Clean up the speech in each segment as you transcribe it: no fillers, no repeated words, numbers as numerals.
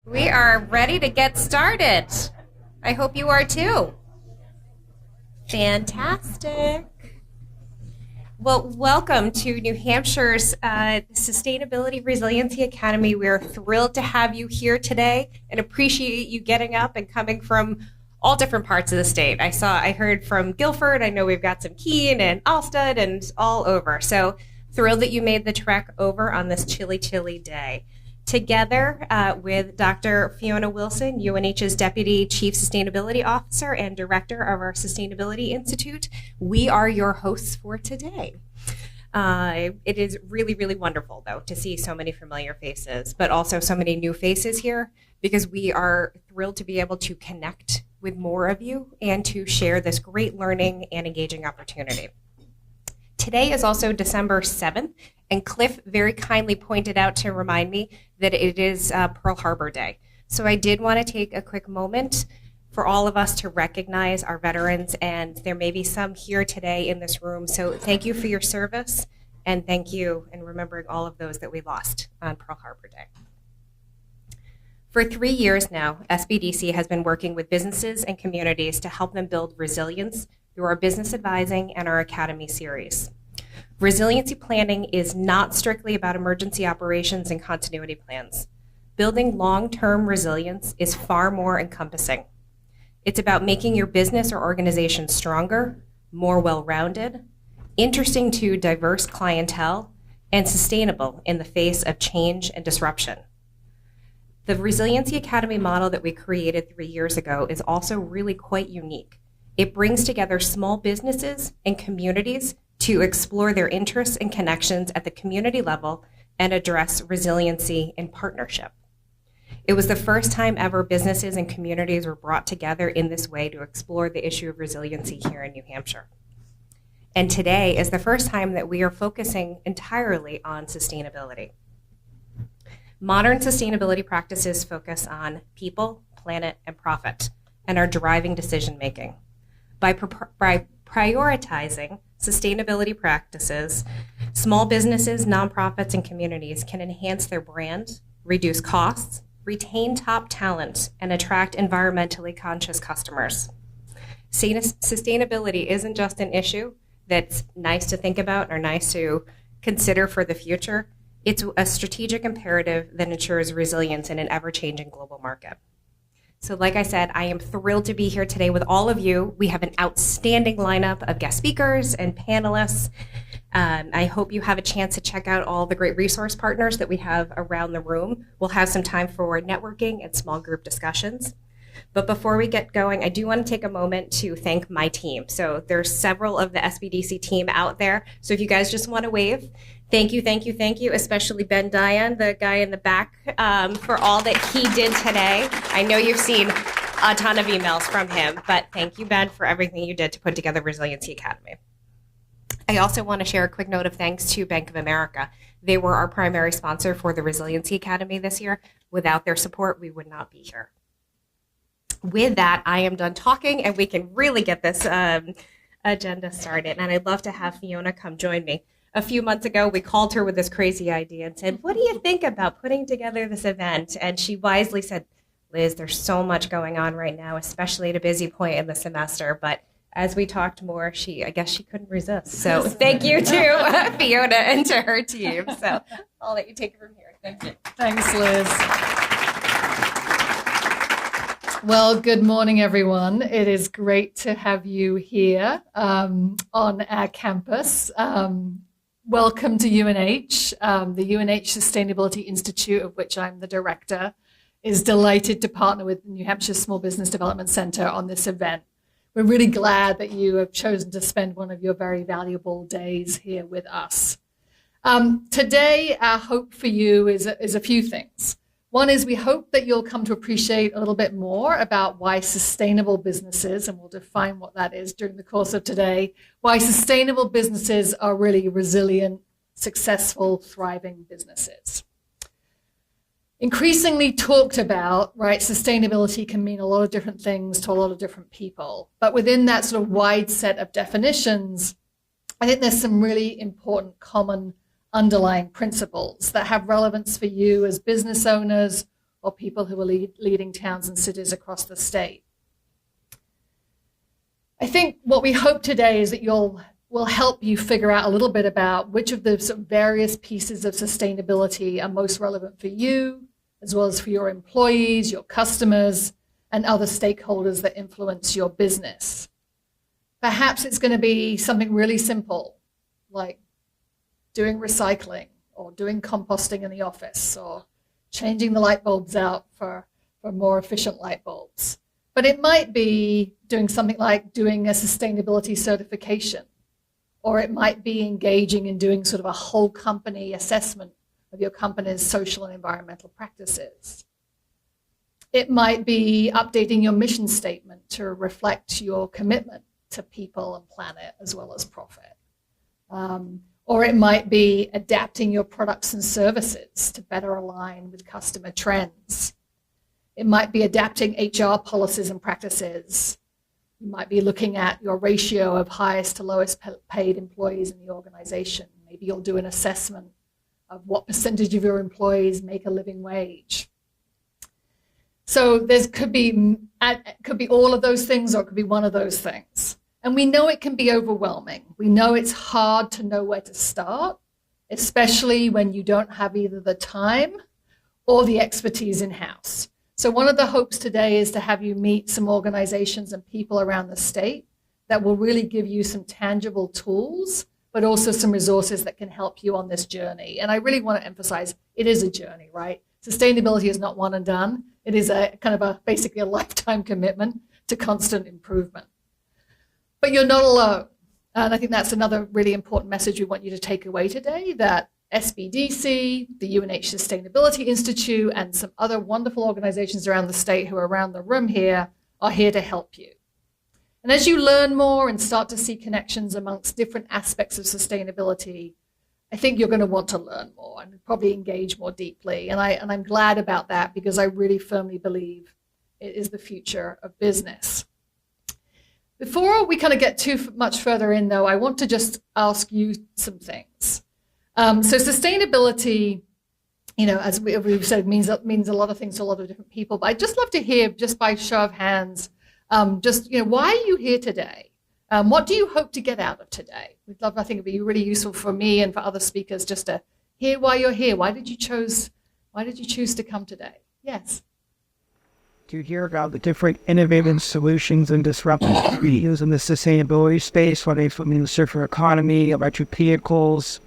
We are ready to get started. I hope you are too. Fantastic. Well, welcome to New Hampshire's Sustainability Resiliency Academy. We're thrilled to have you here today and appreciate you getting up and coming from all different parts of the state. I heard from Guilford. I know we've got some Keene and Alstead and all over. So thrilled that you made the trek over on this chilly, chilly day. Together with Dr. Fiona Wilson, UNH's Deputy Chief Sustainability Officer and Director of our Sustainability Institute, we are your hosts for today. It is really, really wonderful, though, to see so many familiar faces, but also so many new faces here, because we are thrilled to be able to connect with more of you and to share this great learning and engaging opportunity. Today is also December 7th, and Cliff very kindly pointed out to remind me that it is Pearl Harbor Day. So I did want to take a quick moment for all of us to recognize our veterans, and there may be some here today in this room. So thank you for your service, and thank you in remembering all of those that we lost on Pearl Harbor Day. For 3 years now, SBDC has been working with businesses and communities to help them build resilience through our business advising and our Academy series. Resiliency planning is not strictly about emergency operations and continuity plans. Building long-term resilience is far more encompassing. It's about making your business or organization stronger, more well-rounded, interesting to diverse clientele, and sustainable in the face of change and disruption. The Resiliency Academy model that we created 3 years ago is also really quite unique. It brings together small businesses and communities to explore their interests and connections at the community level and address resiliency in partnership. It was the first time ever businesses and communities were brought together in this way to explore the issue of resiliency here in New Hampshire. And today is the first time that we are focusing entirely on sustainability. Modern sustainability practices focus on people, planet, and profit, and are driving decision making. By prioritizing sustainability practices, small businesses, nonprofits, and communities can enhance their brand, reduce costs, retain top talent, and attract environmentally conscious customers. Sustainability isn't just an issue that's nice to think about or nice to consider for the future. It's a strategic imperative that ensures resilience in an ever-changing global market. So like I said, I am thrilled to be here today with all of you. We have an outstanding lineup of guest speakers and panelists. I hope you have a chance to check out all the great resource partners that we have around the room. We'll have some time for networking and small group discussions. But before we get going, I do want to take a moment to thank my team. So there's several of the SBDC team out there. So if you guys just want to wave, thank you, thank you, thank you, especially Ben Diane, the guy in the back, for all that he did today. I know you've seen a ton of emails from him, but thank you, Ben, for everything you did to put together Resiliency Academy. I also want to share a quick note of thanks to Bank of America. They were our primary sponsor for the Resiliency Academy this year. Without their support, we would not be here. With that, I am done talking, and we can really get this agenda started. And I'd love to have Fiona come join me. A few months ago, we called her with this crazy idea and said, what do you think about putting together this event? And she wisely said, Liz, there's so much going on right now, especially at a busy point in the semester. But as we talked more, I guess she couldn't resist. So thank you to Fiona and to her team. So I'll let you take it from here. Thank you. Thanks, Liz. Well, good morning, everyone. It is great to have you here on our campus. Welcome to UNH. The UNH Sustainability Institute, of which I'm the director, is delighted to partner with the New Hampshire Small Business Development Center on this event. We're really glad that you have chosen to spend one of your very valuable days here with us. Today, our hope for you is a few things. One is we hope that you'll come to appreciate a little bit more about why sustainable businesses, and we'll define what that is during the course of today, why sustainable businesses are really resilient, successful, thriving businesses. Increasingly talked about, right, sustainability can mean a lot of different things to a lot of different people. But within that sort of wide set of definitions, I think there's some really important common underlying principles that have relevance for you as business owners or people who are leading towns and cities across the state. I think what we hope today is that will help you figure out a little bit about which of the sort of various pieces of sustainability are most relevant for you, as well as for your employees, your customers, and other stakeholders that influence your business. Perhaps it's going to be something really simple, like doing recycling or doing composting in the office or changing the light bulbs out for more efficient light bulbs. But it might be doing something like doing a sustainability certification, or it might be engaging in doing sort of a whole company assessment of your company's social and environmental practices. It might be updating your mission statement to reflect your commitment to people and planet as well as profit. Or it might be adapting your products and services to better align with customer trends. It might be adapting HR policies and practices. You might be looking at your ratio of highest to lowest paid employees in the organization. Maybe you'll do an assessment of what percentage of your employees make a living wage. So there could be all of those things, or it could be one of those things. And we know it can be overwhelming. We know it's hard to know where to start, especially when you don't have either the time or the expertise in-house. So one of the hopes today is to have you meet some organizations and people around the state that will really give you some tangible tools, but also some resources that can help you on this journey. And I really want to emphasize it is a journey, right? Sustainability is not one and done. It is a kind of basically a lifetime commitment to constant improvement. But you're not alone. And I think that's another really important message we want you to take away today, that SBDC, the UNH Sustainability Institute, and some other wonderful organizations around the state who are around the room here are here to help you. And as you learn more and start to see connections amongst different aspects of sustainability, I think you're going to want to learn more and probably engage more deeply. And I'm glad about that, because I really firmly believe it is the future of business. Before we kind of get too much further in, though, I want to just ask you some things. So sustainability, as we've said, means a lot of things to a lot of different people. But I'd just love to hear, just by show of hands, why are you here today? What do you hope to get out of today? I think it'd be really useful for me and for other speakers just to hear why you're here. Why did you choose to come today? Yes. To hear about the different innovative solutions and disruptive we use in the sustainability space, whether it's in the circular economy, electric vehicles,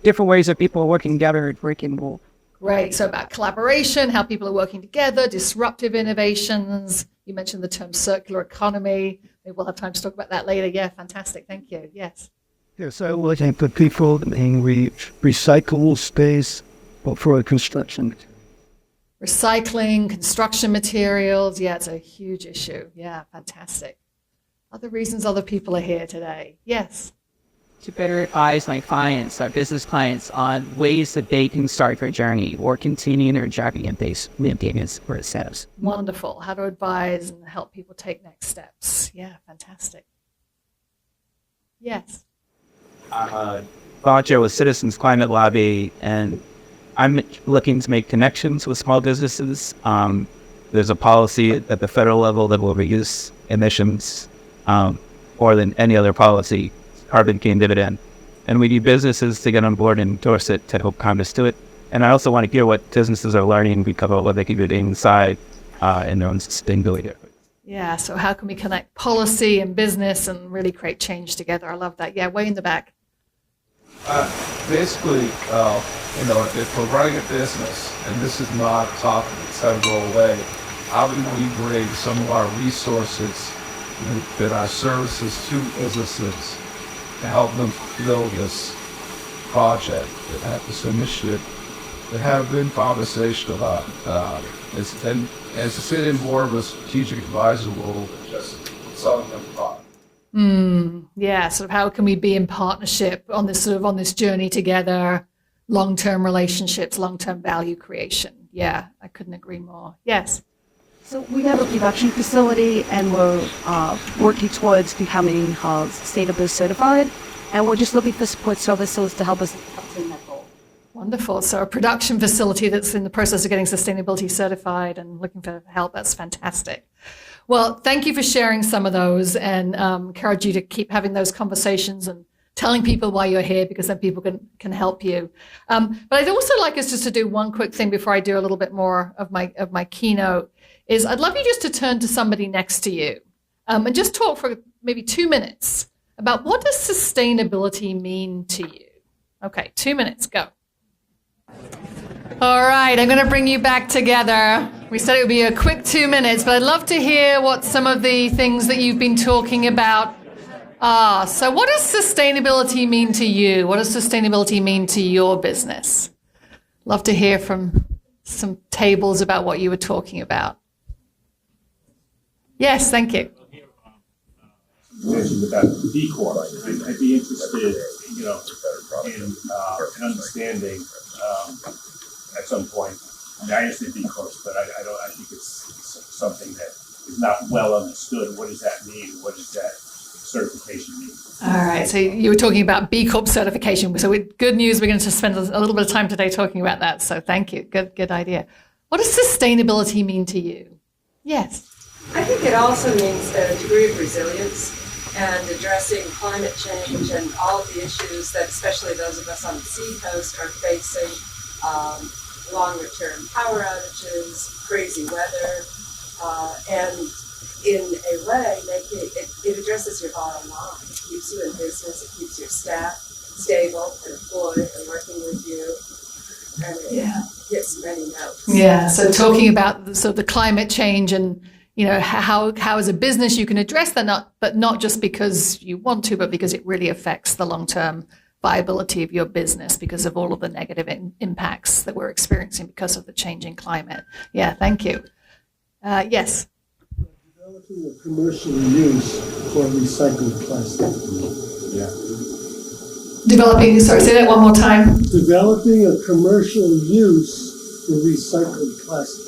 different ways that people are working together and breaking rules. Great. So about collaboration, how people are working together, disruptive innovations. You mentioned the term circular economy. Maybe we'll have time to talk about that later. Yeah, fantastic. Thank you. Yes. Yeah, so looking for people in recycle space for construction. Recycling, construction materials. Yeah, it's a huge issue. Yeah, fantastic. Other reasons other people are here today. Yes. To better advise my clients, our business clients, on ways that they can start their journey or continue their journey and base maintenance for themselves. Wonderful. How to advise and help people take next steps. Yeah, fantastic. Yes. I'm a volunteer with Citizens Climate Lobby, and I'm looking to make connections with small businesses. There's a policy at the federal level that will reduce emissions more than any other policy, carbon gain dividend. And we need businesses to get on board and endorse it to help Congress do it. And I also want to hear what businesses are learning because of what they can do inside in their own sustainability efforts. Yeah, so how can we connect policy and business and really create change together? I love that. Yeah, way in the back. Basically, if we're running a business, and this is not a topic that's going to go away, how do we bring some of our resources and our services to businesses to help them fulfill this project, this initiative that have been conversation about. And as to sit in more of a strategic advisor role than just selling them product. Yeah, sort of how can we be in partnership on this journey together, long-term relationships, long-term value creation. Yeah, I couldn't agree more. Yes. So we have a production facility, and we're working towards becoming sustainably certified, and we're just looking for support services to help us obtain that goal. Wonderful. So a production facility that's in the process of getting sustainability certified and looking for help. That's fantastic. Well, thank you for sharing some of those, and encourage you to keep having those conversations and telling people why you're here, because then people can help you. But I'd also like us just to do one quick thing before I do a little bit more of my keynote, is I'd love you just to turn to somebody next to you and just talk for maybe 2 minutes about what does sustainability mean to you. Okay, 2 minutes, go. All right, I'm going to bring you back together. We said it would be a quick 2 minutes, but I'd love to hear what some of the things that you've been talking about are. So what does sustainability mean to you? What does sustainability mean to your business? Love to hear from some tables about what you were talking about. Yes, thank you. You mentioned about B Corp. I'd be interested, in understanding at some point. I mean, I understand B Corps, but I think it's something that is not well understood. What does that mean? What does that certification mean? All right, so you were talking about B Corp certification. So good news, we're going to spend a little bit of time today talking about that. So thank you. Good idea. What does sustainability mean to you? Yes. I think it also means a degree of resilience and addressing climate change and all of the issues that especially those of us on the seacoast are facing, longer term power outages, crazy weather, and in a way, it addresses your bottom line. It keeps you in business, it keeps your staff stable and employed and working with you, and it hits many notes. Yeah, so talking about the climate change and how as a business you can address that, but not just because you want to, but because it really affects the long-term viability of your business because of all of the negative impacts that we're experiencing because of the changing climate. Yeah, thank you. Yes. Developing a commercial use for recycled plastic. Yeah. Say that one more time. Developing a commercial use for recycled plastic.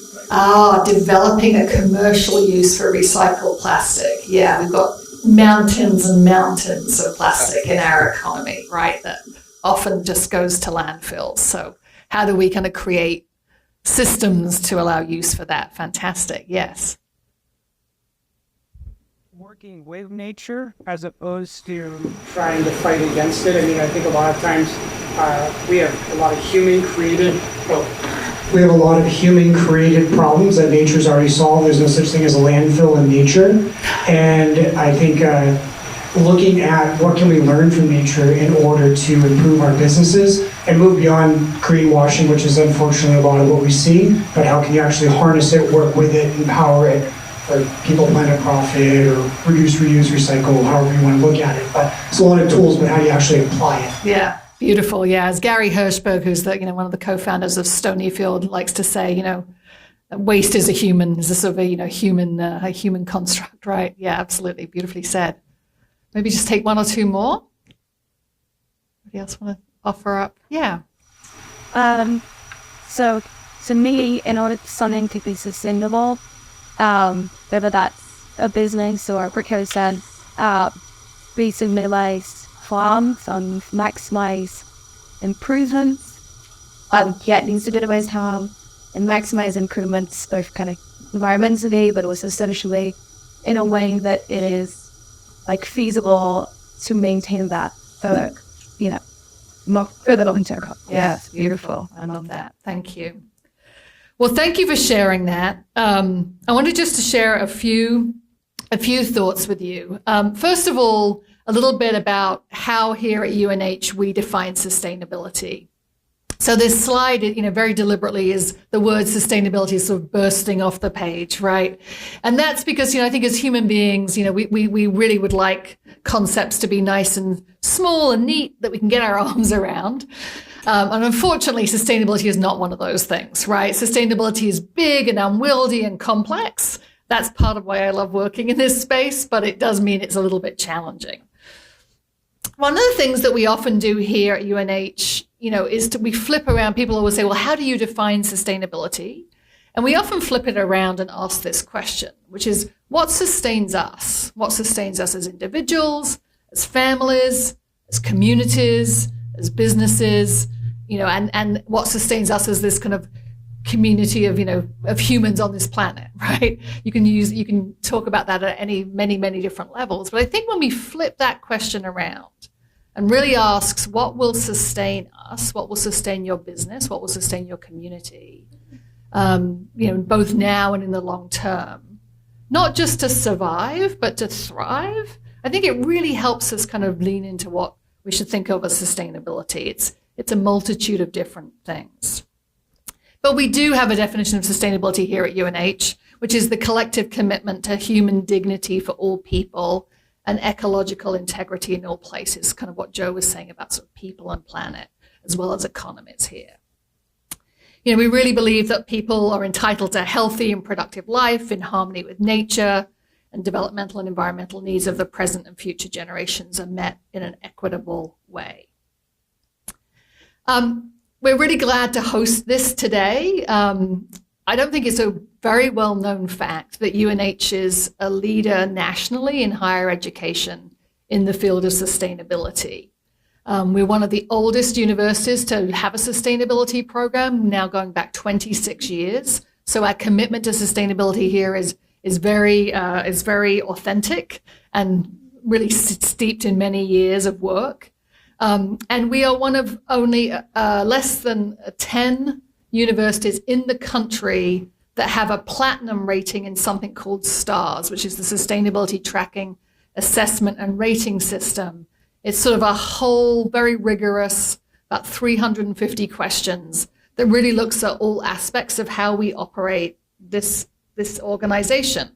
Developing a commercial use for recycled plastic. Yeah, we've got mountains and mountains of plastic in our economy, right, that often just goes to landfills. So how do we kind of create systems to allow use for that? Fantastic. Yes. Working with nature as opposed to trying to fight against it. I mean, I think a lot of times we have a lot of human-created problems that nature's already solved. There's no such thing as a landfill in nature. And I think looking at what can we learn from nature in order to improve our businesses and move beyond greenwashing, which is unfortunately a lot of what we see, but how can you actually harness it, work with it, empower it for people, planet, profit, or reduce, reuse, recycle, however you want to look at it. But it's a lot of tools, but how do you actually apply it? Yeah. Beautiful. Yeah. As Gary Hirschberg, who's one of the co-founders of Stonyfield, likes to say, waste is a sort of a human construct, right? Yeah, absolutely. Beautifully said. Maybe just take one or two more. Anybody else want to offer up? Yeah. So to me, in order for something to be sustainable, whether that's a business or a producer, we minimize farms and maximize improvements, needs to minimize harm and maximize improvements, both kind of environmentally, but also socially, in a way that it is feasible to maintain that for, for the long term. Yeah, beautiful. I love that. Thank you. Well, thank you for sharing that. I wanted just to share a few thoughts with you. First of all, a little bit about how here at UNH we define sustainability. So this slide, very deliberately is the word sustainability sort of bursting off the page, right? And that's because, I think as human beings, we really would like concepts to be nice and small and neat that we can get our arms around. And unfortunately, sustainability is not one of those things, right? Sustainability is big and unwieldy and complex. That's part of why I love working in this space, but it does mean it's a little bit challenging. One of the things that we often do here at UNH, is we flip around. People always say, well, how do you define sustainability? And we often flip it around and ask this question, which is, what sustains us? What sustains us as individuals, as families, as communities, as businesses, and what sustains us as this kind of community of, of humans on this planet, right? You can talk about that at many different levels. But I think when we flip that question around and really asks what will sustain us, what will sustain your business, what will sustain your community, both now and in the long term, not just to survive, but to thrive, I think it really helps us kind of lean into what we should think of as sustainability. It's a multitude of different things. But we do have a definition of sustainability here at UNH, which is the collective commitment to human dignity for all people and ecological integrity in all places, kind of what Joe was saying about sort of people and planet, as well as economies here. We really believe that people are entitled to a healthy and productive life in harmony with nature, and developmental and environmental needs of the present and future generations are met in an equitable way. We're really glad to host this today. I don't think it's a very well-known fact that UNH is a leader nationally in higher education in the field of sustainability. We're one of the oldest universities to have a sustainability program, now going back 26 years. So our commitment to sustainability here is very authentic and really steeped in many years of work. And we are one of only less than 10 universities in the country that have a platinum rating in something called STARS, which is the Sustainability Tracking, Assessment and Rating System. It's sort of a whole, very rigorous, about 350 questions that really looks at all aspects of how we operate this organization,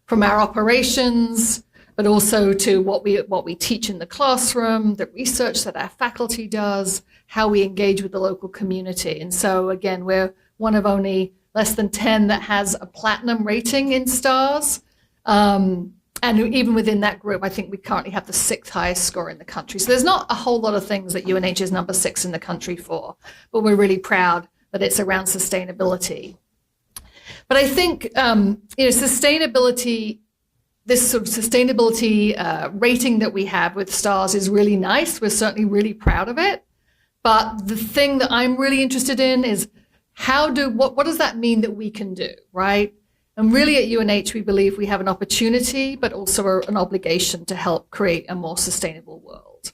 from our operations, but also to what we teach in the classroom, the research that our faculty does, how we engage with the local community. And so again, we're one of only less than 10 that has a platinum rating in STARS. And even within that group, I think we currently have the 6th highest score in the country. So there's not a whole lot of things that UNH is number 6 in the country for, but we're really proud that it's around sustainability. But I think, sustainability, this sort of sustainability rating that we have with STARS is really nice. We're certainly really proud of it. But the thing that I'm really interested in is what does that mean that we can do, right? And really at UNH, we believe we have an opportunity, but also an obligation to help create a more sustainable world.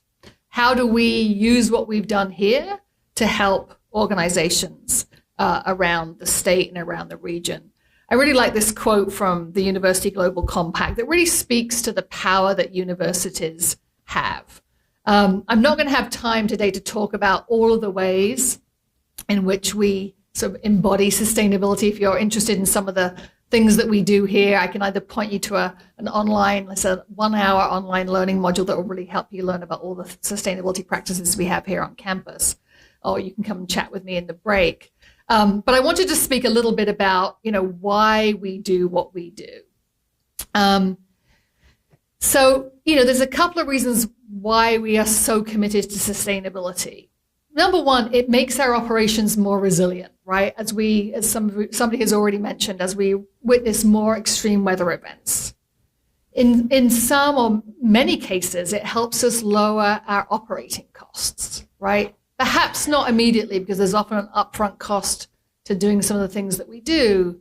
How do we use what we've done here to help organizations around the state and around the region? I really like this quote from the University Global Compact that really speaks to the power that universities have. I'm not going to have time today to talk about all of the ways in which we sort of embody sustainability. If you're interested in some of the things that we do here, I can either point you to an online, let's say a 1-hour online learning module that will really help you learn about all the sustainability practices we have here on campus, or you can come and chat with me in the break. But I wanted to speak a little bit about, why we do what we do. So, there's a couple of reasons why we are so committed to sustainability. Number one, it makes our operations more resilient, right? As somebody has already mentioned, as we witness more extreme weather events. In some or many cases, it helps us lower our operating costs, right? Perhaps not immediately, because there's often an upfront cost to doing some of the things that we do,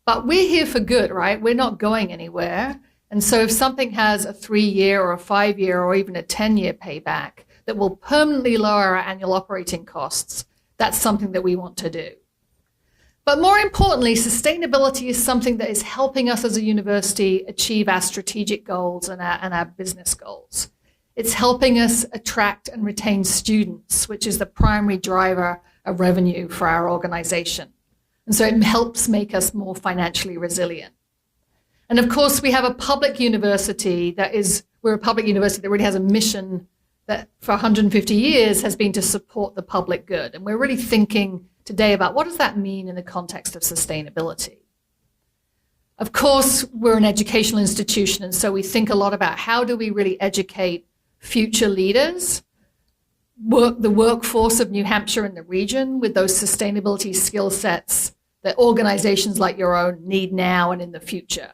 but we're here for good, right? We're not going anywhere. And so if something has a 3-year or a 5-year or even a 10-year payback that will permanently lower our annual operating costs, that's something that we want to do. But more importantly, sustainability is something that is helping us as a university achieve our strategic goals and our business goals. It's helping us attract and retain students, which is the primary driver of revenue for our organization. And so it helps make us more financially resilient. And of course, we have a public university we're a public university that really has a mission that for 150 years has been to support the public good. And we're really thinking today about what does that mean in the context of sustainability? Of course, we're an educational institution, and so we think a lot about how do we really educate future leaders, the workforce of New Hampshire and the region with those sustainability skill sets that organizations like your own need now and in the future.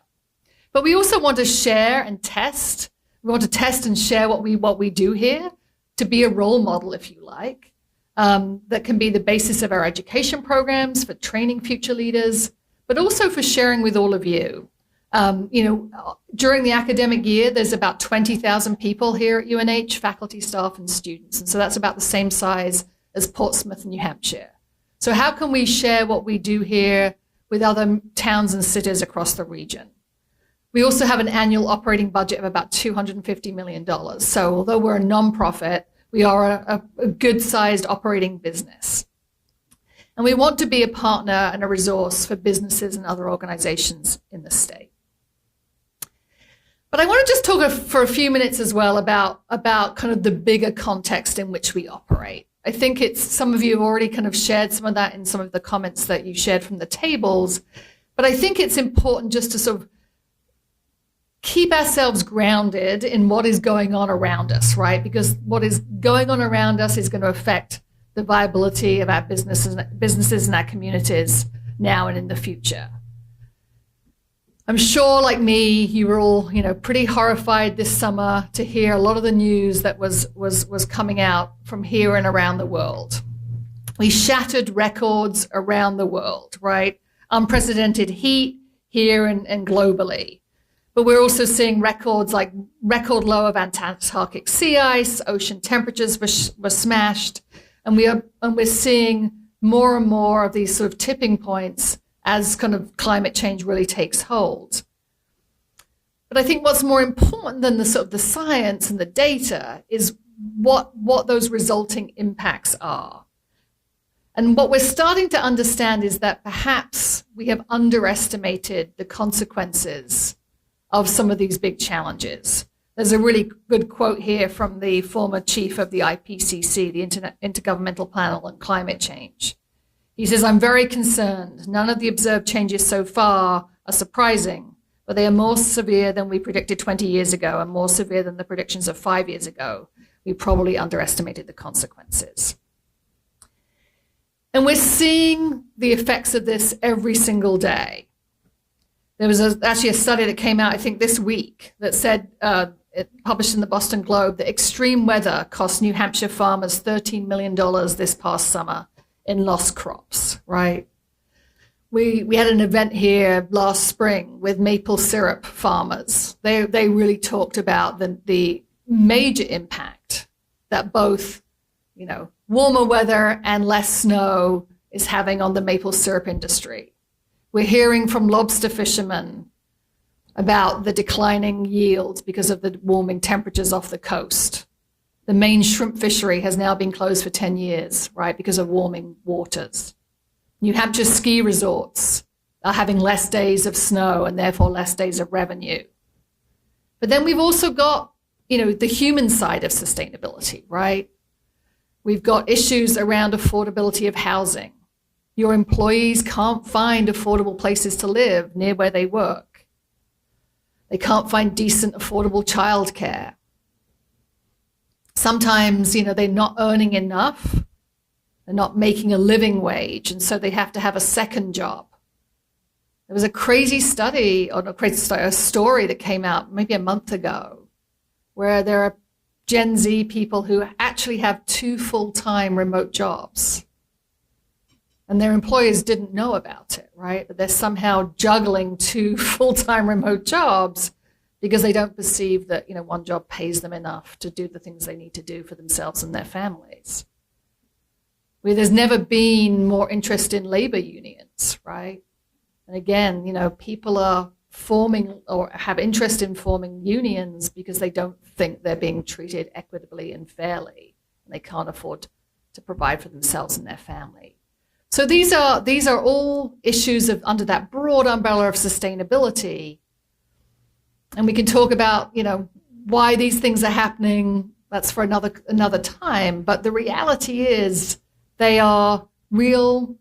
But we also want to share and test. We want to test and share what we do here to be a role model, if you like, that can be the basis of our education programs for training future leaders, but also for sharing with all of you. During the academic year, there's about 20,000 people here at UNH, faculty, staff, and students. And so that's about the same size as Portsmouth, New Hampshire. So how can we share what we do here with other towns and cities across the region? We also have an annual operating budget of about $250 million. So although we're a nonprofit, we are a good-sized operating business. And we want to be a partner and a resource for businesses and other organizations in the state. But I want to just talk for a few minutes as well about kind of the bigger context in which we operate. I think some of you have already kind of shared some of that in some of the comments that you shared from the tables, but I think it's important just to sort of keep ourselves grounded in what is going on around us, right? Because what is going on around us is going to affect the viability of our businesses and our communities now and in the future. I'm sure, like me, you were all, pretty horrified this summer to hear a lot of the news that was coming out from here and around the world. We shattered records around the world, right? Unprecedented heat here and globally. But we're also seeing records like record low of Antarctic sea ice, ocean temperatures were smashed, and we're seeing more and more of these sort of tipping points as kind of climate change really takes hold. But I think what's more important than the sort of the science and the data is what those resulting impacts are. And what we're starting to understand is that perhaps we have underestimated the consequences of some of these big challenges. There's a really good quote here from the former chief of the IPCC, the Intergovernmental Panel on Climate Change. He says, "I'm very concerned. None of the observed changes so far are surprising, but they are more severe than we predicted 20 years ago and more severe than the predictions of 5 years ago. We probably underestimated the consequences." And we're seeing the effects of this every single day. There was actually a study that came out, I think, this week that said, it published in the Boston Globe, that extreme weather cost New Hampshire farmers $13 million this past summer in lost crops, right? We had an event here last spring with maple syrup farmers. They really talked about the major impact that both, warmer weather and less snow is having on the maple syrup industry. We're hearing from lobster fishermen about the declining yields because of the warming temperatures off the coast. The main shrimp fishery has now been closed for 10 years, right, because of warming waters. New Hampshire ski resorts are having less days of snow and therefore less days of revenue. But then we've also got, the human side of sustainability, right? We've got issues around affordability of housing. Your employees can't find affordable places to live near where they work. They can't find decent, affordable childcare. Sometimes, they're not earning enough. They're not making a living wage, and so they have to have a second job. There was a crazy study, or a story that came out maybe a month ago, where there are Gen Z people who actually have 2 full-time remote jobs. And their employers didn't know about it, right? But they're somehow juggling 2 full-time remote jobs because they don't perceive that, one job pays them enough to do the things they need to do for themselves and their families. There's never been more interest in labor unions, right? And again, people are forming or have interest in forming unions because they don't think they're being treated equitably and fairly, and they can't afford to provide for themselves and their family. So these are all issues under that broad umbrella of sustainability. And we can talk about, why these things are happening. That's for another time. But the reality is they are real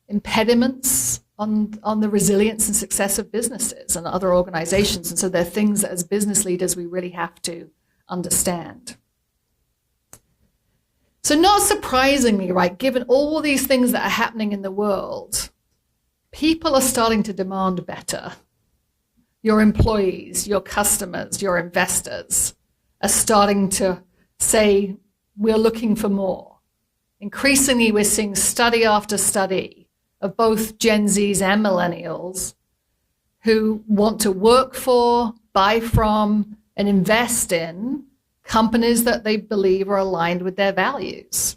impediments on the resilience and success of businesses and other organizations. And so they're things that as business leaders we really have to understand. So not surprisingly, right, given all these things that are happening in the world, people are starting to demand better. Your employees, your customers, your investors are starting to say, we're looking for more. increasingly we're seeing study after study of both Gen Zs and millennials who want to work for, buy from, and invest in companies that they believe are aligned with their values.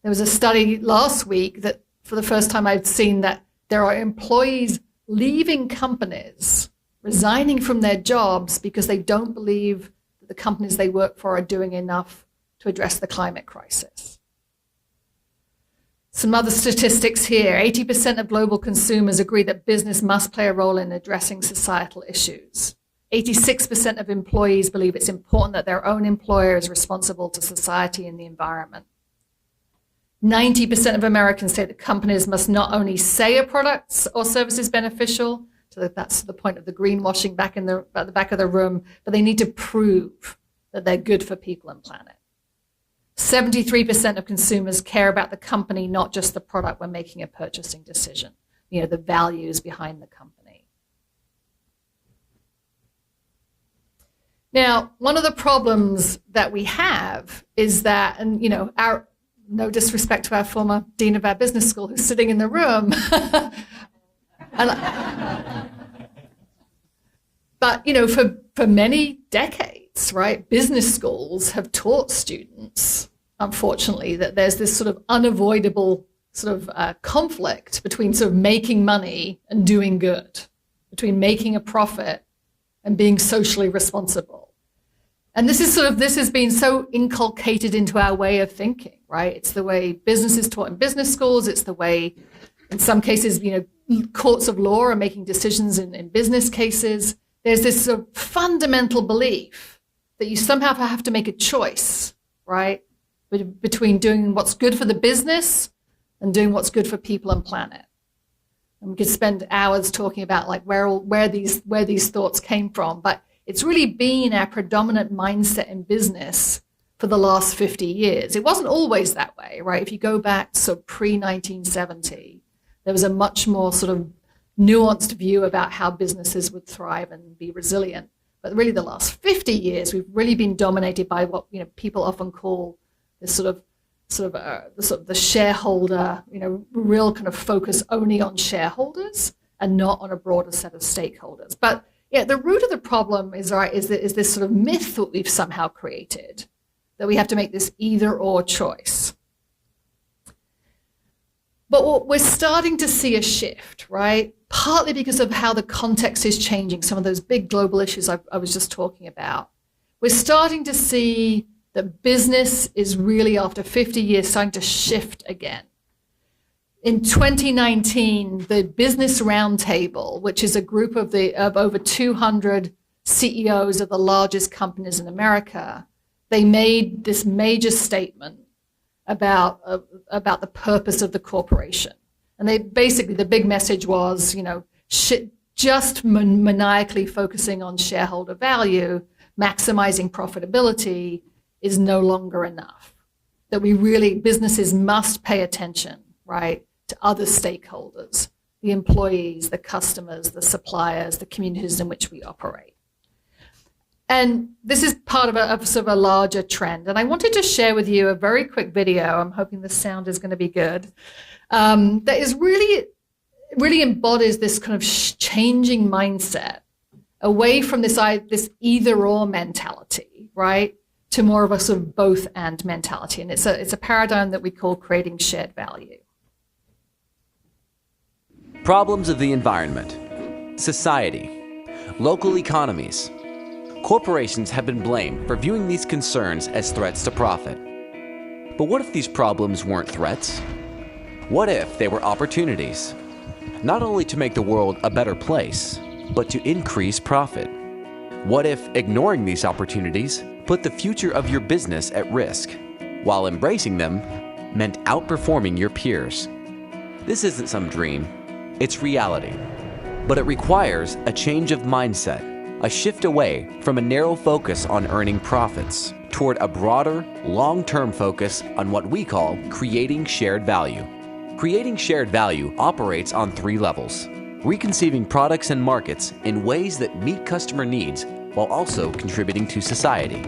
There was a study last week that for the first time I've seen that there are employees leaving companies, resigning from their jobs because they don't believe that the companies they work for are doing enough to address the climate crisis. Some other statistics here. 80% of global consumers agree that business must play a role in addressing societal issues. 86% of employees believe it's important that their own employer is responsible to society and the environment. 90% of Americans say that companies must not only say a product or service is beneficial, so that's the point of the greenwashing at the back of the room, but they need to prove that they're good for people and planet. 73% of consumers care about the company, not just the product when making a purchasing decision, the values behind the company. Now, one of the problems that we have is that, and no disrespect to our former dean of our business school who's sitting in the room. But, for many decades, right, business schools have taught students, unfortunately, that there's this sort of unavoidable sort of conflict between sort of making money and doing good, between making a profit and being socially responsible. And this has been so inculcated into our way of thinking, right? It's the way business is taught in business schools. It's the way, in some cases, courts of law are making decisions in business cases. There's this sort of fundamental belief that you somehow have to make a choice, right, between doing what's good for the business and doing what's good for people and planet. And we could spend hours talking about like where these thoughts came from, but it's really been our predominant mindset in business for the last 50 years. It wasn't always that way, right? If you go back to pre-1970, there was a much more sort of nuanced view about how businesses would thrive and be resilient. But really the last 50 years, we've really been dominated by what people often call this the shareholder, real kind of focus only on shareholders and not on a broader set of stakeholders. But yeah, the root of the problem is this sort of myth that we've somehow created, that we have to make this either or choice. But we're starting to see a shift, right? Partly because of how the context is changing, some of those big global issues I was just talking about. We're starting to see that business is really, after 50 years, starting to shift again. In 2019, the Business Roundtable, which is a group of over 200 CEOs of the largest companies in America, they made this major statement about the purpose of the corporation. And they basically, the big message was, just maniacally focusing on shareholder value, maximizing profitability is no longer enough. That businesses must pay attention, right, to other stakeholders, the employees, the customers, the suppliers, the communities in which we operate. And this is part of sort of a larger trend. And I wanted to share with you a very quick video. I'm hoping the sound is going to be good. That is really embodies this kind of changing mindset away from this either or mentality, right, to more of a sort of both and mentality. And it's a paradigm that we call creating shared value. Problems of the environment, society, local economies. Corporations have been blamed for viewing these concerns as threats to profit. But what if these problems weren't threats? What if they were opportunities? Not only to make the world a better place, but to increase profit. What if ignoring these opportunities put the future of your business at risk, while embracing them meant outperforming your peers? This isn't some dream, it's reality. But it requires a change of mindset, a shift away from a narrow focus on earning profits toward a broader, long-term focus on what we call creating shared value. Creating shared value operates on 3 levels: reconceiving products and markets in ways that meet customer needs while also contributing to society.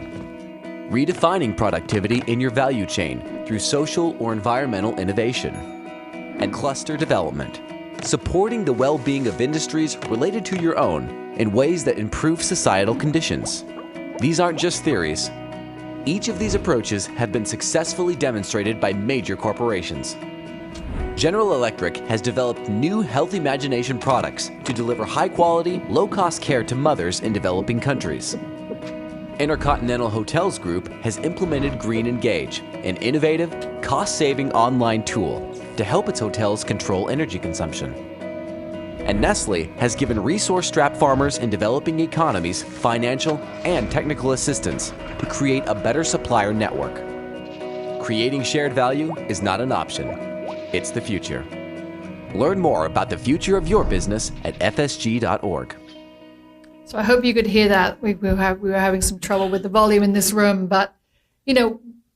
redefining productivity in your value chain through social or environmental innovation, and cluster development, supporting the well-being of industries related to your own in ways that improve societal conditions. These aren't just theories. Each of these approaches have been successfully demonstrated by major corporations. General Electric has developed new Health Imagination products to deliver high-quality, low-cost care to mothers in developing countries. Intercontinental Hotels Group has implemented Green Engage, an innovative, cost-saving online tool to help its hotels control energy consumption. And Nestle has given resource-strapped farmers in developing economies financial and technical assistance to create a better supplier network. Creating shared value is not an option. It's the future. Learn more about the future of your business at fsg.org. So I hope you could hear that. We were having some trouble with the volume in this room, but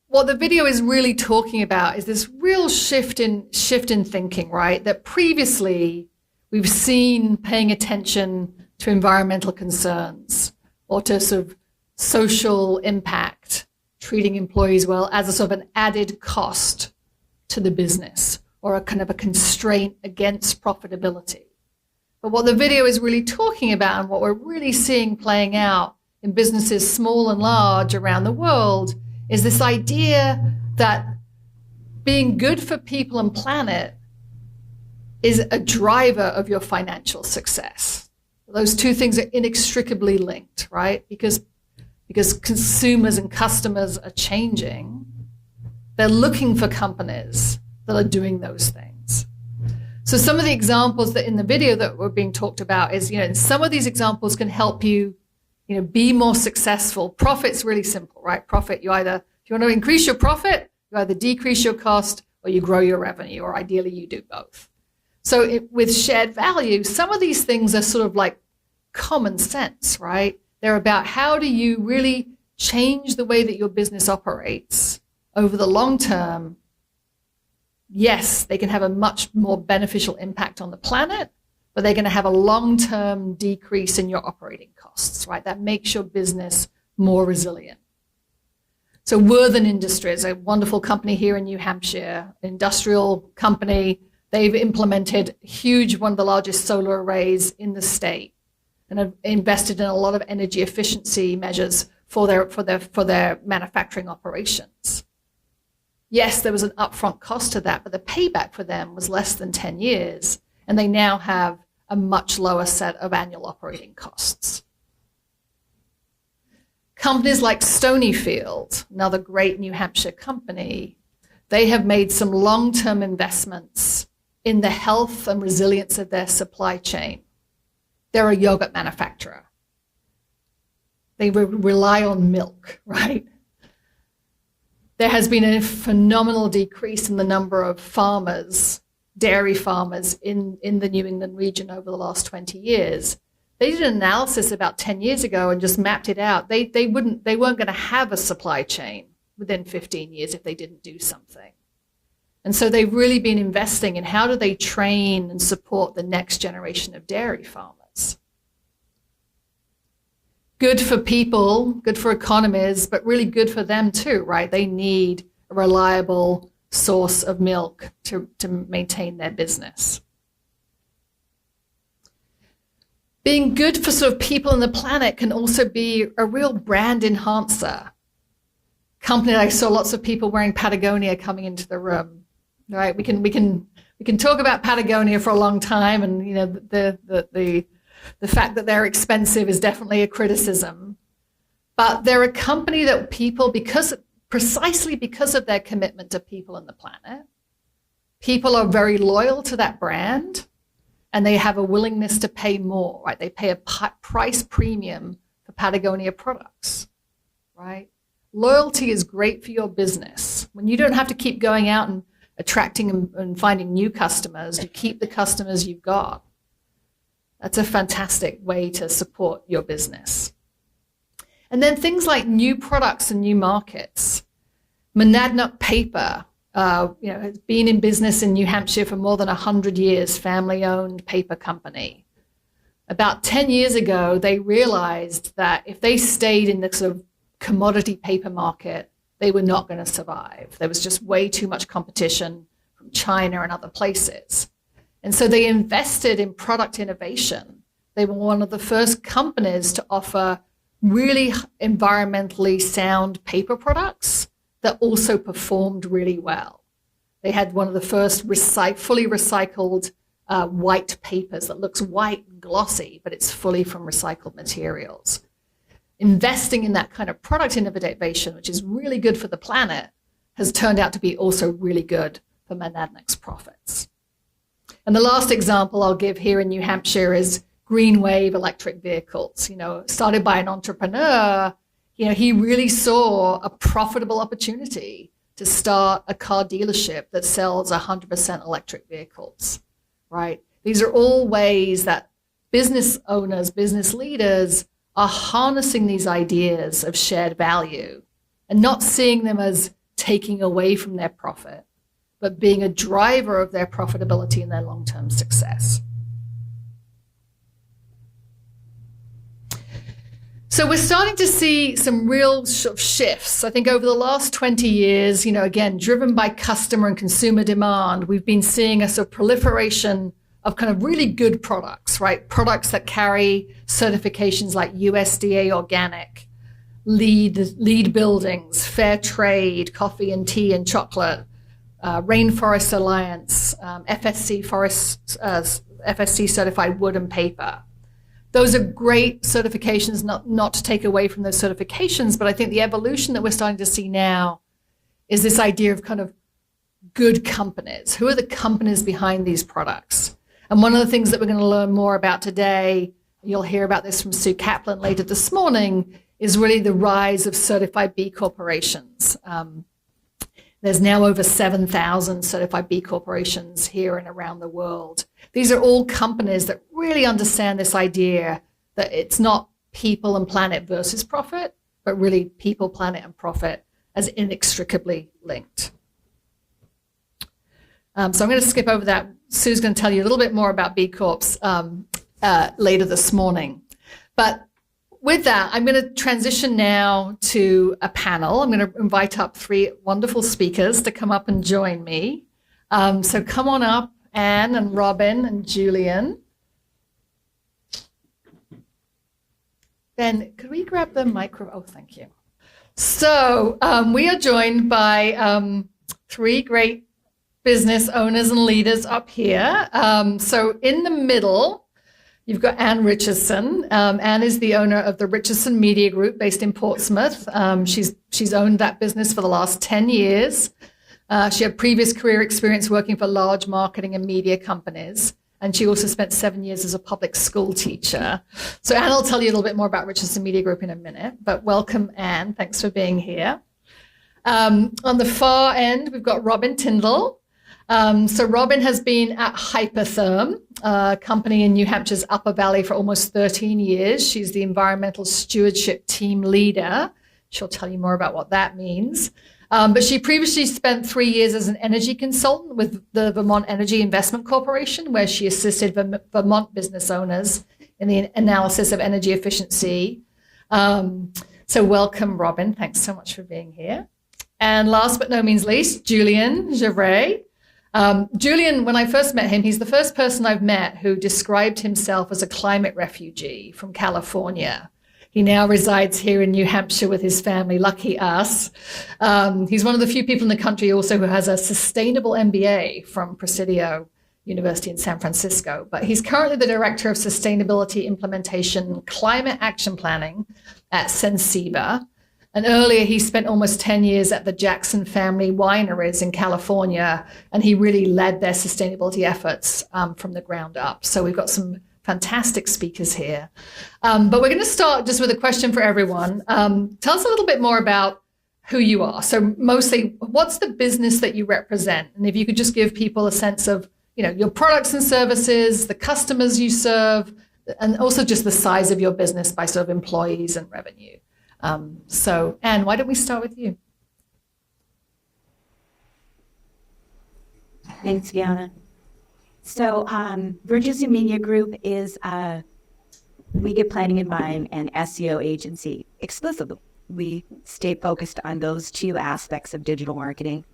what the video is really talking about is this real shift in thinking, right? That previously we've seen paying attention to environmental concerns or to sort of social impact, treating employees well as a sort of an added cost to the business or a kind of a constraint against profitability. But what the video is really talking about and what we're really seeing playing out in businesses small and large around the world is this idea that being good for people and planet is a driver of your financial success. Those two things are inextricably linked, right? Because consumers and customers are changing, they're looking for companies that are doing those things. So some of the examples that in the video that were being talked about is, some of these examples can help you, be more successful. Profit's really simple, right? Profit, if you want to increase your profit, you either decrease your cost or you grow your revenue, or ideally you do both. So with shared value, some of these things are sort of like common sense, right? They're about how do you really change the way that your business operates over the long term. Yes, they can have a much more beneficial impact on the planet, but they're going to have a long-term decrease in your operating costs, right? That makes your business more resilient. So Worthen Industries, a wonderful company here in New Hampshire, industrial company, they've implemented one of the largest solar arrays in the state and have invested in a lot of energy efficiency measures for their manufacturing operations. Yes, there was an upfront cost to that, but the payback for them was less than 10 years, and they now have a much lower set of annual operating costs. Companies like Stonyfield, another great New Hampshire company, they have made some long-term investments in the health and resilience of their supply chain. They're a yogurt manufacturer. They rely on milk, right? There has been a phenomenal decrease in the number of dairy farmers in the New England region over the last 20 years. They did an analysis about 10 years ago and just mapped it out. They weren't going to have a supply chain within 15 years if they didn't do something. And so they've really been investing in how do they train and support the next generation of dairy farmers. Good for people, good for economies, but really good for them too, right? They need a reliable source of milk to maintain their business. Being good for sort of people and the planet can also be a real brand enhancer. Company, I saw lots of people wearing Patagonia coming into the room, right? We can talk about Patagonia for a long time, and the fact that they're expensive is definitely a criticism. But they're a company that people, precisely because of their commitment to people and the planet, people are very loyal to that brand, and they have a willingness to pay more, right? They pay a price premium for Patagonia products, right? Loyalty is great for your business. When you don't have to keep going out and attracting and finding new customers, you keep the customers you've got. That's a fantastic way to support your business. And then things like new products and new markets. Monadnock Paper, has been in business in New Hampshire for more than 100 years, family-owned paper company. About 10 years ago, they realized that if they stayed in the sort of commodity paper market, they were not going to survive. There was just way too much competition from China and other places. And so they invested in product innovation. They were one of the first companies to offer really environmentally sound paper products that also performed really well. They had one of the first fully recycled white papers that looks white and glossy, but it's fully from recycled materials. Investing in that kind of product innovation, which is really good for the planet, has turned out to be also really good for Monadnock's profits. And the last example I'll give here in New Hampshire is green wave electric vehicles. Started by an entrepreneur, he really saw a profitable opportunity to start a car dealership that sells 100% electric vehicles, right? These are all ways that business owners, business leaders are harnessing these ideas of shared value and not seeing them as taking away from their profit, but being a driver of their profitability and their long-term success. So we're starting to see some real shifts. I think over the last 20 years, again, driven by customer and consumer demand, we've been seeing a sort of proliferation of kind of really good products, right? Products that carry certifications like USDA organic, LEED buildings, fair trade, coffee and tea and chocolate, Rainforest Alliance, FSC certified wood and paper. Those are great certifications, not to take away from those certifications, but I think the evolution that we're starting to see now is this idea of kind of good companies. Who are the companies behind these products? And one of the things that we're going to learn more about today, you'll hear about this from Sue Kaplan later this morning, is really the rise of certified B corporations. There's now over 7,000 certified B corporations here and around the world. These are all companies that really understand this idea that it's not people and planet versus profit, but really people, planet, and profit as inextricably linked. So I'm going to skip over that. Sue's going to tell you a little bit more about B Corps later this morning. But with that, I'm going to transition now to a panel. I'm going to invite up three wonderful speakers to come up and join me. So come on up, Anne and Robin and Julian. Then could we grab the micro? Oh, thank you. So we are joined by three great business owners and leaders up here. So in the middle, you've got Anne Richardson. Anne is the owner of the Richardson Media Group based in Portsmouth. She's owned that business for the last 10 years. She had previous career experience working for large marketing and media companies. And she also spent 7 years as a public school teacher. So Anne will tell you a little bit more about Richardson Media Group in a minute. But welcome, Anne. Thanks for being here. On the far end, we've got Robin Tyndall. So Robin has been at Hypertherm, a company in New Hampshire's Upper Valley for almost 13 years. She's the environmental stewardship team leader. She'll tell you more about what that means. But she previously spent 3 years as an energy consultant with the Vermont Energy Investment Corporation, where she assisted Vermont business owners in the analysis of energy efficiency. So welcome, Robin. Thanks so much for being here. And last but no means least, Julian Gervais. Julian, when I first met him, he's the first person I've met who described himself as a climate refugee from California. He now resides here in New Hampshire with his family. Lucky us. He's one of the few people in the country also who has a sustainable MBA from Presidio University in San Francisco. But he's currently the Director of Sustainability Implementation Climate Action Planning at Sensiba. And earlier, he spent almost 10 years at the Jackson Family Wineries in California, and he really led their sustainability efforts from the ground up. So we've got some fantastic speakers here. But we're going to start just with a question for everyone. Tell us a little bit more about who you are. So mostly, what's the business that you represent? And if you could just give people a sense of, your products and services, the customers you serve, and also just the size of your business by sort of employees and revenue. So, Anne, why don't we start with you? Thanks, Fiona. So, Richardson Media Group is a media planning and buying and SEO agency exclusively we stay focused on those two aspects of digital marketing.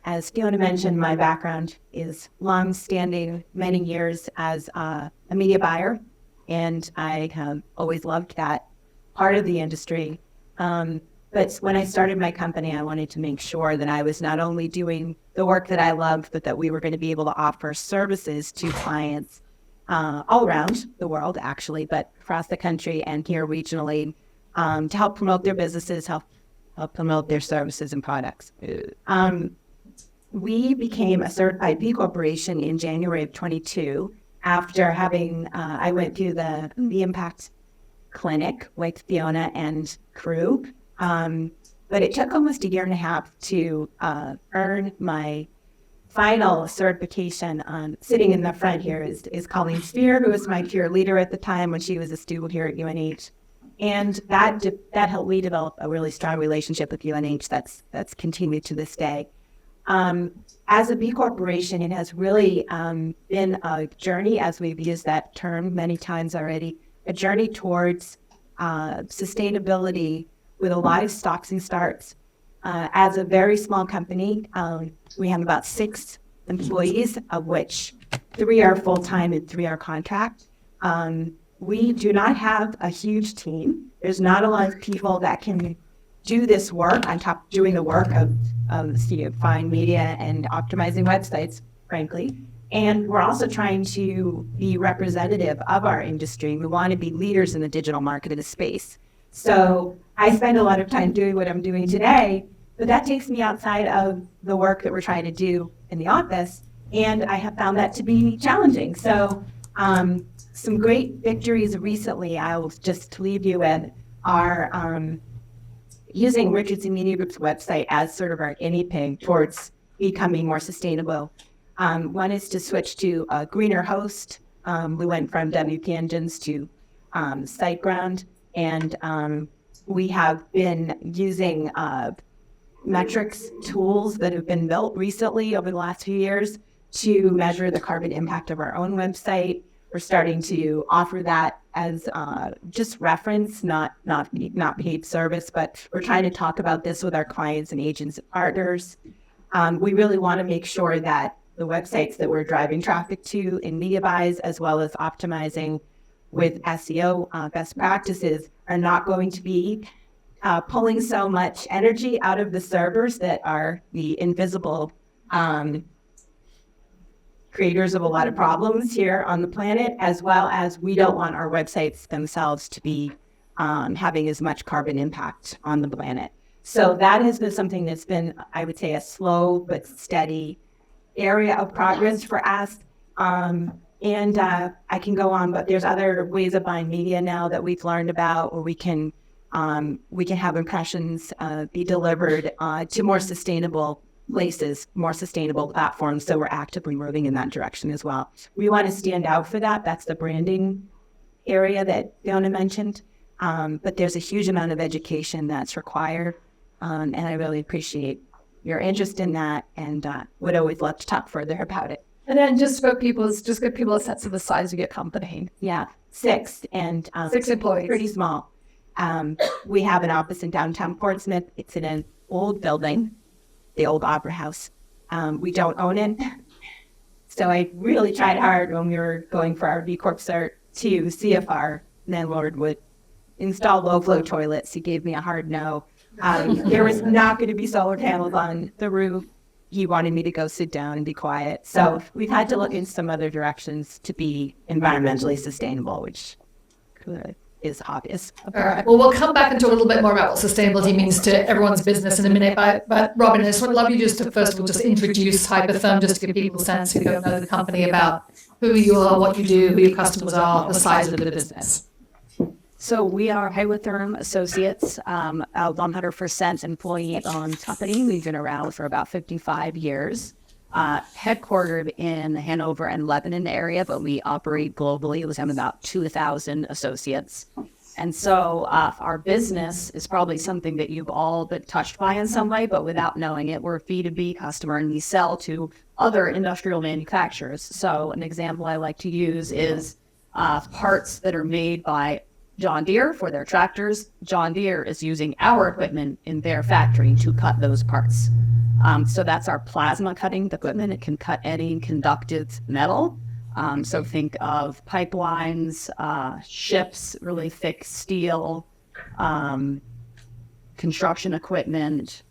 As Fiona mentioned, my background is long-standing, many years as a media buyer, and I have always loved that part of the industry. But when I started my company, I wanted to make sure that I was not only doing the work that I loved, but that we were going to be able to offer services to clients all around the world, actually, but across the country and here regionally, to help promote their businesses, help promote their services and products. We became a certified B Corporation in January of 22 after having, I went through the Impact Clinic with Fiona and crew. But it took almost a year and a half to earn my final certification. Sitting in the front here is Colleen Spear, who was my peer leader at the time when she was a student here at UNH. And that helped me develop a really strong relationship with UNH that's continued to this day. As a B Corporation, it has really been a journey, as we've used that term many times already, a journey towards sustainability with a lot of stops and starts. As a very small company, we have about 6 employees, of which 3 are full-time and 3 are contract. We do not have a huge team. There's not a lot of people that can do this work on top of doing the work of find media and optimizing websites, frankly. And we're also trying to be representative of our industry. We want to be leaders in the digital marketing space. So I spend a lot of time doing what I'm doing today, but that takes me outside of the work that we're trying to do in the office. And I have found that to be challenging. So some great victories recently, I'll just leave you with, are using Richardson Media Group's website as sort of our guinea pig towards becoming more sustainable. One is to switch to a greener host. We went from WP Engines to SiteGround, and we have been using metrics tools that have been built recently over the last few years to measure the carbon impact of our own website. We're starting to offer that as just reference, not paid service, but we're trying to talk about this with our clients and agents and partners. We really want to make sure that the websites that we're driving traffic to in media buys, as well as optimizing with SEO best practices, are not going to be pulling so much energy out of the servers that are the invisible creators of a lot of problems here on the planet, as well as we don't want our websites themselves to be having as much carbon impact on the planet. So that has been something that's been, I would say, a slow but steady area of progress for us. And I can go on, but there's other ways of buying media now that we've learned about, where we can have impressions be delivered to more sustainable places, more sustainable platforms. So we're actively moving in that direction as well. We want to stand out for that. That's the branding area that Fiona mentioned. But there's a huge amount of education that's required. And I really appreciate your interest in that, and would always love to talk further about it. And then just give people a sense of the size of your company. Yeah, 6 and 6 employees. Pretty small. We have an office in downtown Portsmouth. It's in an old building, the old Opera House. We don't own it. So I really tried hard when we were going for our B Corp cert to see if our landlord would install low-flow toilets. He gave me a hard no. There was not going to be solar panels on the roof. He wanted me to go sit down and be quiet. So we've had to look in some other directions to be environmentally sustainable, which is obvious. All right. Well, we'll come back and talk a little bit more about what sustainability means to everyone's business in a minute. But Robin, I just would love you just to first of all just introduce Hypertherm, just to give people a sense who don't know the company about who you are, what you do, who your customers are, the size of the business. So we are Hypertherm Associates, a 100% employee-owned company. We've been around for about 55 years, headquartered in the Hanover and Lebanon area, but we operate globally. We have about 2,000 associates. And so our business is probably something that you've all been touched by in some way, but without knowing it, we're a B2B customer, and we sell to other industrial manufacturers. So an example I like to use is parts that are made by John Deere for their tractors. John Deere is using our equipment in their factory to cut those parts. So that's our plasma cutting equipment. It can cut any conductive metal. So think of pipelines, ships, really thick steel, construction equipment,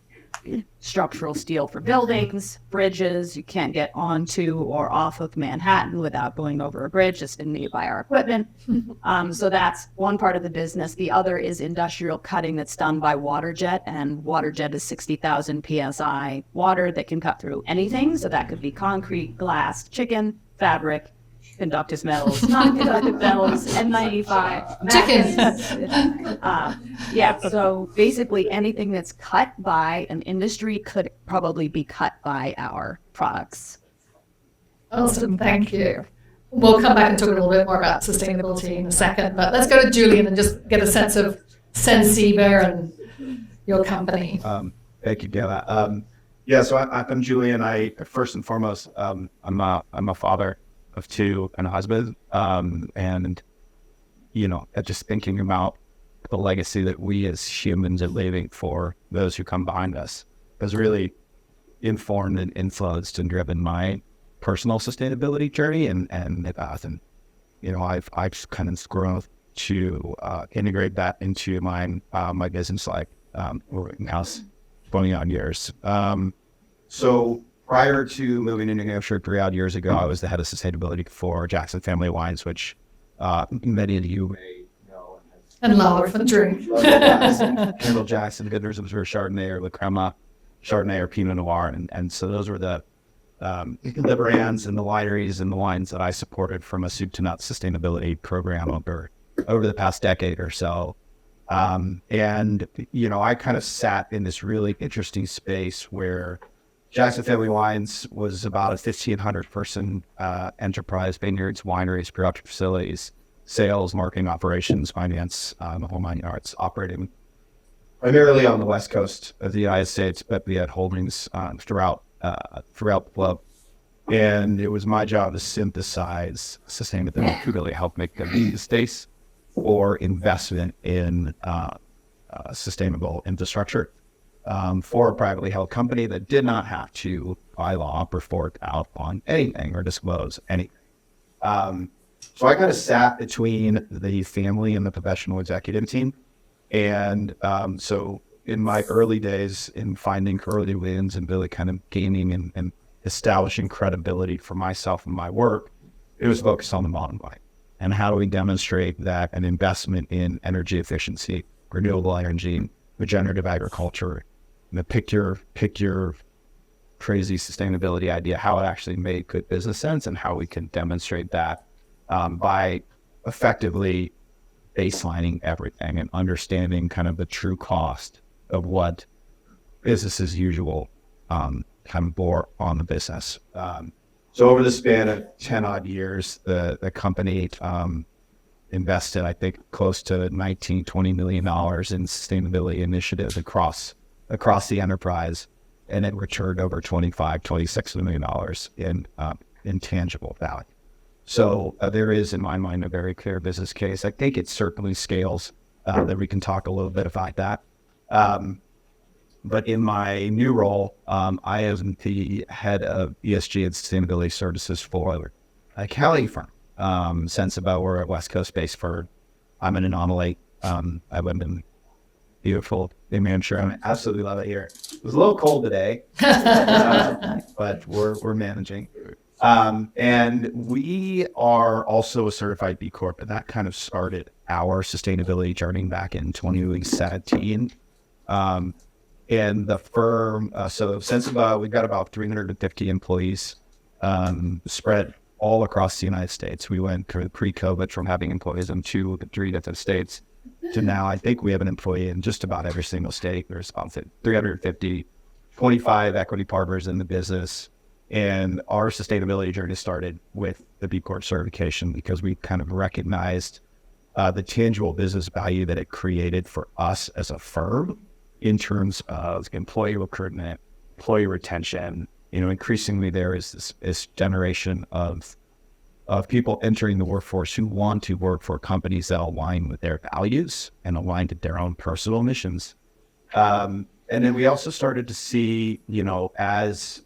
structural steel for buildings, bridges. You can't get onto or off of Manhattan without going over a bridge. Just didn't need to buy our equipment. So that's one part of the business. The other is industrial cutting that's done by water jet, and water jet is 60,000 psi water that can cut through anything. So that could be concrete, glass, chicken, fabric, conductive metals, non-conductive metals, N95, Chicken. Yeah, so basically anything that's cut by an industry could probably be cut by our products. Awesome, thank you. We'll come back and talk a little bit more about sustainability in a second, but let's go to Julian and just get a sense of Sensiba and your company. Thank you, Gala. So I'm Julian. I first and foremost, I'm a father of two and a husband, and just thinking about the legacy that we as humans are leaving for those who come behind us has really informed and influenced and driven my personal sustainability journey, and I've kind of grown to integrate that into my business life. We're now 20 odd years. So prior to moving to New Hampshire 3 odd years ago, I was the head of sustainability for Jackson Family Wines, which many of you may know. And love for drink. Kendall Jackson, Goodness Observer Chardonnay or La Crema Chardonnay or Pinot Noir. And so those were the brands and the wineries and the wines that I supported from a soup to nuts sustainability program over the past decade or so. I kind of sat in this really interesting space where Jackson Family Wines was about a 1,500 person enterprise, vineyards, wineries, production facilities, sales, marketing, operations, finance, the whole nine yards, operating primarily on the West Coast of the United States, but we had holdings throughout the globe. And it was my job to synthesize sustainability to really help make the space for investment in sustainable infrastructure. For a privately held company that did not have to, by law, report out on anything or disclose anything. So I kind of sat between the family and the professional executive team. And so in my early days in finding early wins and really kind of gaining and establishing credibility for myself and my work, it was focused on the bottom line. And how do we demonstrate that an investment in energy efficiency, renewable energy, regenerative agriculture, pick your crazy sustainability idea, how it actually made good business sense and how we can demonstrate that by effectively baselining everything and understanding kind of the true cost of what business as usual kind of bore on the business. So over the span of 10 odd years, the company invested, I think, close to $19-20 million in sustainability initiatives across the enterprise, and it returned over $25-26 million in intangible value. So there is, in my mind, a very clear business case. I think it certainly scales, that we can talk a little bit about that. But in my new role, I am the head of ESG and sustainability services for a accounting firm. Sensiba, we're a West Coast-based firm. I'm an anomaly. I live in beautiful New Hampshire. I absolutely love it here. It was a little cold today, but we're managing. And we are also a certified B Corp, and that kind of started our sustainability journey back in 2017. And the firm, so Sensiba, we've got about 350 employees spread all across the United States. We went pre-COVID from having employees in 2 to 3 different states to now I think we have an employee in just about every single state. There's about 350, 25 equity partners in the business. And our sustainability journey started with the B Corp certification because we kind of recognized the tangible business value that it created for us as a firm in terms of employee recruitment, employee retention. Increasingly there is this generation of of people entering the workforce who want to work for companies that align with their values and align to their own personal missions. And then we also started to see, as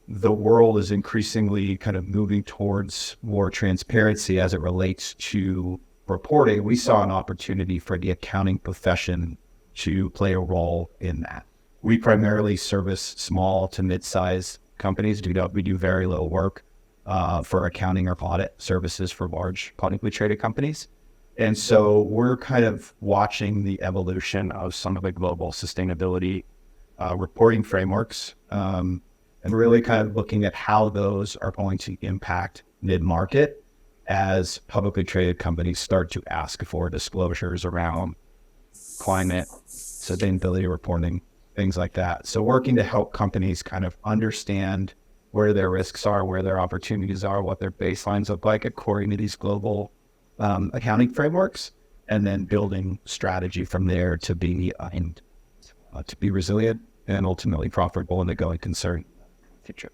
the world is increasingly kind of moving towards more transparency as it relates to reporting, we saw an opportunity for the accounting profession to play a role in that. We primarily service small to mid-sized companies. We do very little work for accounting or audit services for large publicly traded companies. And so we're kind of watching the evolution of some of the global sustainability reporting frameworks, and really kind of looking at how those are going to impact mid-market as publicly traded companies start to ask for disclosures around climate, sustainability reporting, things like that. So working to help companies kind of understand where their risks are, where their opportunities are, what their baselines look like according to these global accounting frameworks, and then building strategy from there to be resilient and ultimately profitable in the going concern future.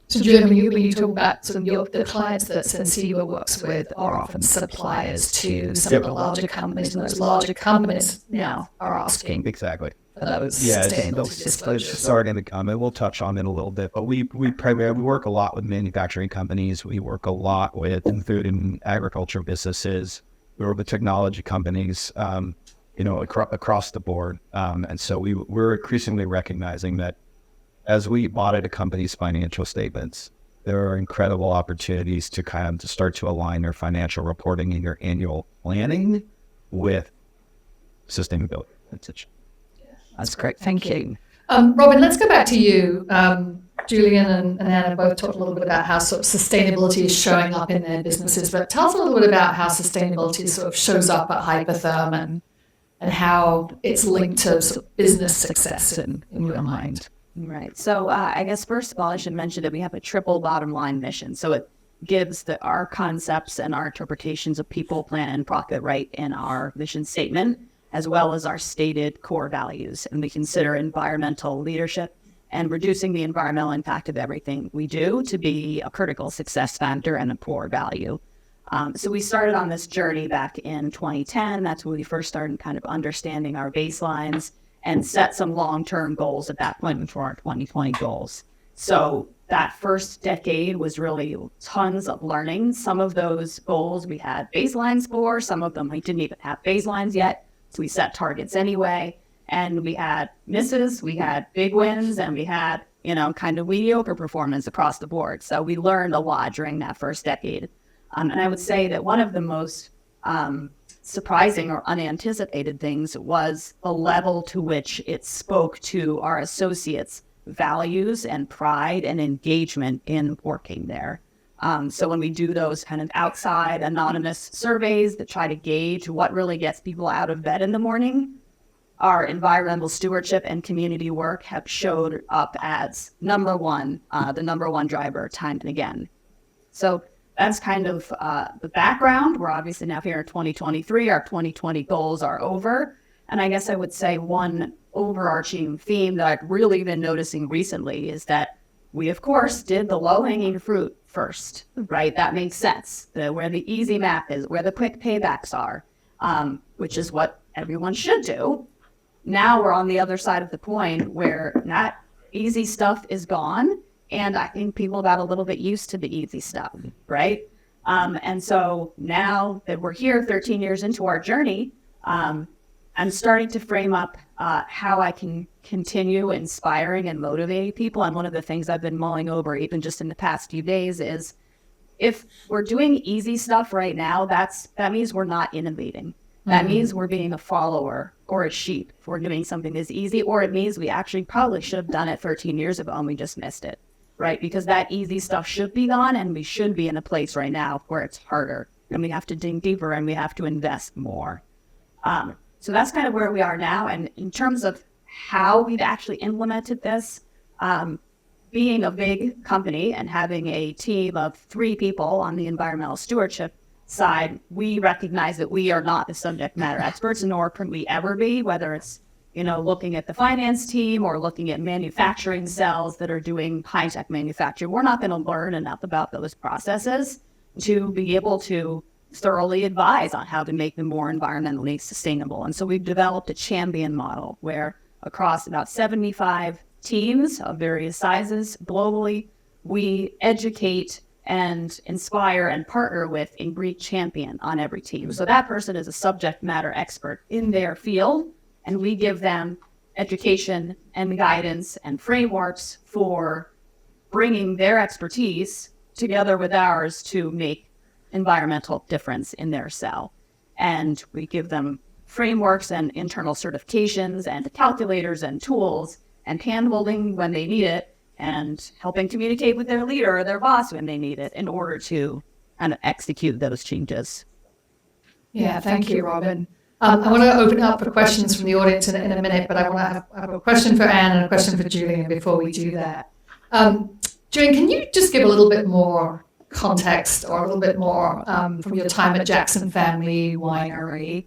So Julian, when you talk about some of the clients that Senseiwa works with are often suppliers to some of the larger companies, and those larger companies now are asking exactly for those sustainability disclosures. Sorry to comment, we'll touch on it a little bit, but we primarily work a lot with manufacturing companies. We work a lot with food and agriculture businesses. We work with technology companies, across the board. And so we're increasingly recognizing that as we audit a company's financial statements, there are incredible opportunities to start to align their financial reporting in your annual planning with sustainability. That's great. Thank you. Robin, let's go back to you. Julian and Anna both talked a little bit about how sort of sustainability is showing up in their businesses, but tell us a little bit about how sustainability sort of shows up at Hypertherm and how it's linked to sort of business success in your mind. Right. So I guess first of all, I should mention that we have a triple bottom line mission. So it gives our concepts and our interpretations of people, planet, and profit right in our mission statement, as well as our stated core values. And we consider environmental leadership and reducing the environmental impact of everything we do to be a critical success factor and a core value. So we started on this journey back in 2010. That's when we first started kind of understanding our baselines and set some long-term goals at that point for our 2020 goals. So that first decade was really tons of learning. Some of those goals we had baselines for, some of them we didn't even have baselines yet. So we set targets anyway. And we had misses, we had big wins, and we had, kind of mediocre performance across the board. So we learned a lot during that first decade. And I would say that one of the most surprising or unanticipated things was the level to which it spoke to our associates' values and pride and engagement in working there. So when we do those kind of outside anonymous surveys that try to gauge what really gets people out of bed in the morning, our environmental stewardship and community work have showed up as the number one driver time and again. So that's kind of the background. We're obviously now here in 2023. Our 2020 goals are over. And I guess I would say one overarching theme that I've really been noticing recently is that we, of course, did the low-hanging fruit first, right? That makes sense. Where the easy math is, where the quick paybacks are, which is what everyone should do. Now we're on the other side of the coin where that easy stuff is gone. And I think people got a little bit used to the easy stuff, right? And so now that we're here 13 years into our journey, I'm starting to frame up how I can continue inspiring and motivating people. And one of the things I've been mulling over even just in the past few days is if we're doing easy stuff right now, that means we're not innovating. That means we're being a follower or a sheep if we're doing something that's easy, or it means we actually probably should have done it 13 years ago and we just missed it, right? Because that easy stuff should be gone, and we should be in a place right now where it's harder and we have to dig deeper and we have to invest more. So that's kind of where we are now. And in terms of how we've actually implemented this, being a big company and having a team of 3 people on the environmental stewardship side, we recognize that we are not the subject matter experts, nor can we ever be, whether it's, looking at the finance team or looking at manufacturing cells that are doing high-tech manufacturing. We're not going to learn enough about those processes to be able to thoroughly advise on how to make them more environmentally sustainable. And so we've developed a champion model where across about 75 teams of various sizes globally, we educate and inspire and partner with a Greek champion on every team. So that person is a subject matter expert in their field, and we give them education and guidance and frameworks for bringing their expertise together with ours to make environmental difference in their cell. And we give them frameworks and internal certifications and calculators and tools and hand-holding when they need it, and helping communicate with their leader or their boss when they need it in order to kind of execute those changes. Yeah, thank you, Robin. I want to open up for questions from the audience in a minute, but I want to have a question for Anne and a question for Julian before we do that. Julian, can you just give a little bit more context or a little bit more from your time at Jackson Family Winery?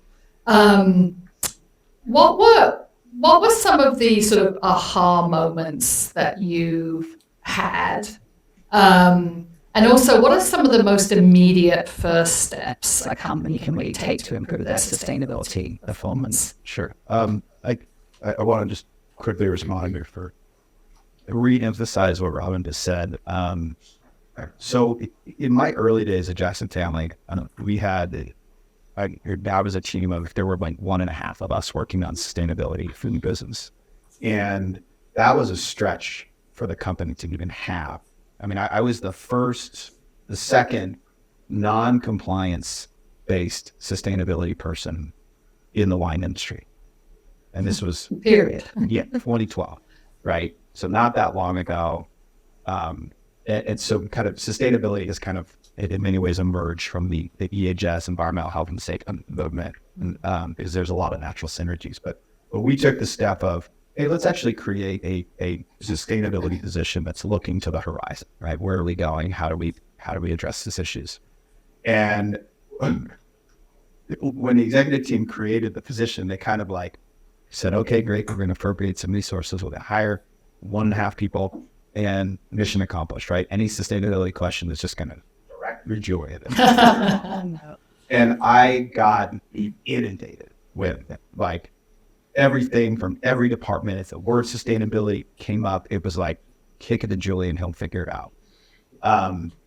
What were some of the sort of aha moments that you've had? And also, what are some of the most immediate first steps a company can really take to improve their sustainability performance? Sure. I want to just quickly respond for re-emphasize what Robin just said. So in my early days at Jackson Family, we had that was a team of, there were like 1.5 of us working on sustainability for the business. And that was a stretch for the company to even have. I mean, I was the second non-compliance based sustainability person in the wine industry. And this was period. Yeah, 2012, right? So not that long ago. And so kind of sustainability is kind of, in many ways, emerged from the EHS, environmental health and safety movement, because there's a lot of natural synergies. But we took the step of, hey, let's actually create a sustainability position that's looking to the horizon, right? Where are we going? How do we address these issues? And when the executive team created the position, they kind of like said, okay, great, we're going to appropriate some resources. We're going to hire 1.5 people, and mission accomplished, right? Any sustainability question is just going to direct your joy at it. And I got inundated with like everything from every department. If the word sustainability came up, it was like, kick it to Julian, he'll figure it out.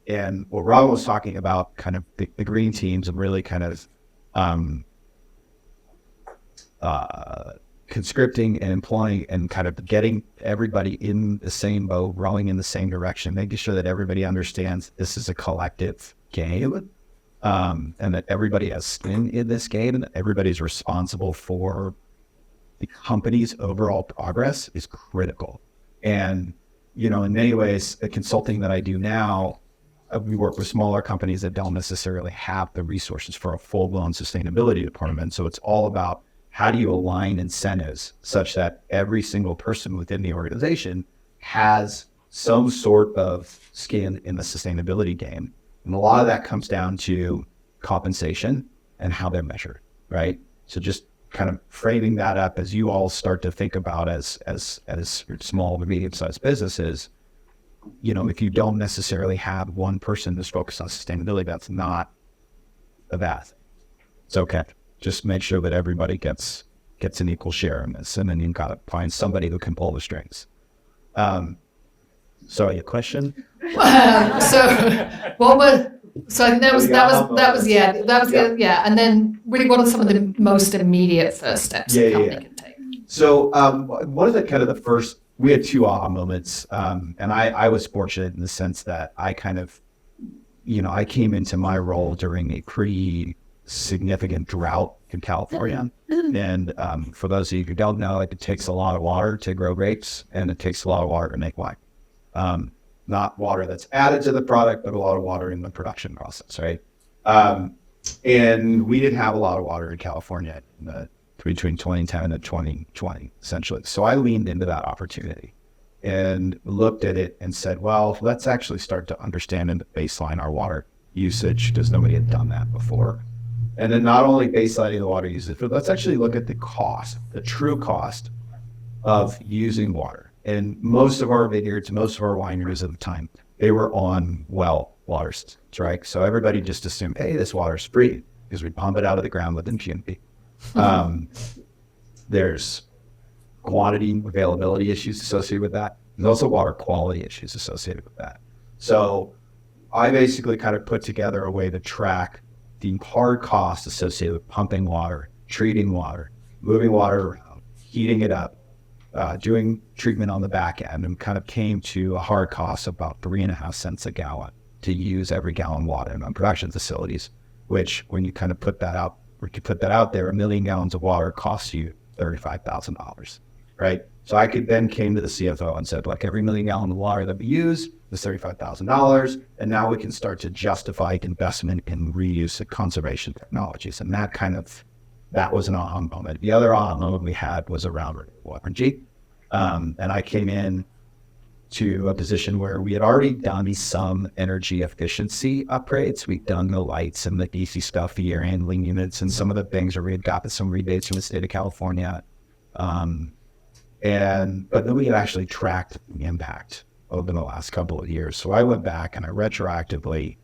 And what Rob was talking about, kind of the green teams and really kind of conscripting and employing and kind of getting everybody in the same boat, rowing in the same direction, making sure that everybody understands this is a collective game, and that everybody has skin in this game, and that everybody's responsible for the company's overall progress is critical. And, you know, in many ways, the consulting that I do now, we work with smaller companies that don't necessarily have the resources for a full-blown sustainability department. So it's all about, how do you align incentives such that every single person within the organization has some sort of skin in the sustainability game? And a lot of that comes down to compensation and how they're measured, right? So just kind of framing that up as you all start to think about as small to medium-sized businesses, you know, if you don't necessarily have one person that's focused on sustainability, that's not a bad thing. It's okay. Just make sure that everybody gets an equal share in this, and then you've got to find somebody who can pull the strings. Sorry, a question? So I think that was yeah. And then really, what are some of the most immediate first steps a company can take? So one of the kind of the first, we had 2 aha moments, and I was fortunate in the sense that I kind of, you know, I came into my role during a pretty significant drought in California. And for those of you who don't know, it takes a lot of water to grow grapes, and it takes a lot of water to make wine. Not water that's added to the product, but a lot of water in the production process, right? And we didn't have a lot of water in California between 2010 and 2020, essentially. So I leaned into that opportunity and looked at it and said, well, let's actually start to understand and baseline our water usage, because nobody had done that before. And then not only baselining the water usage, but let's actually look at the cost, the true cost of using water. And most of our vineyards, most of our wineries at the time, they were on well water systems, right? So everybody just assumed, hey, this water's free because we pump it out of the ground with impunity. There's quantity, availability issues associated with that. There's also water quality issues associated with that. So I basically kind of put together a way to track the hard costs associated with pumping water, treating water, moving water around, heating it up, doing treatment on the back end, and kind of came to a hard cost of about 3.5 cents a gallon to use every gallon water in production facilities, which when you kind of put that out, or you put that out there, 1 million gallons of water costs you $35,000, right? So I then came to the CFO and said, like, every 1 million gallon of water that we use is $35,000, and now we can start to justify investment in reuse and conservation technologies. And that was an aha moment. The other aha moment we had was around renewable energy. And I came in to a position where we had already done some energy efficiency upgrades. We'd done the lights and the DC stuff, the air handling units, and some of the things where we had gotten some rebates from the state of California. But then we had actually tracked the impact over the last couple of years. So I went back and I retroactively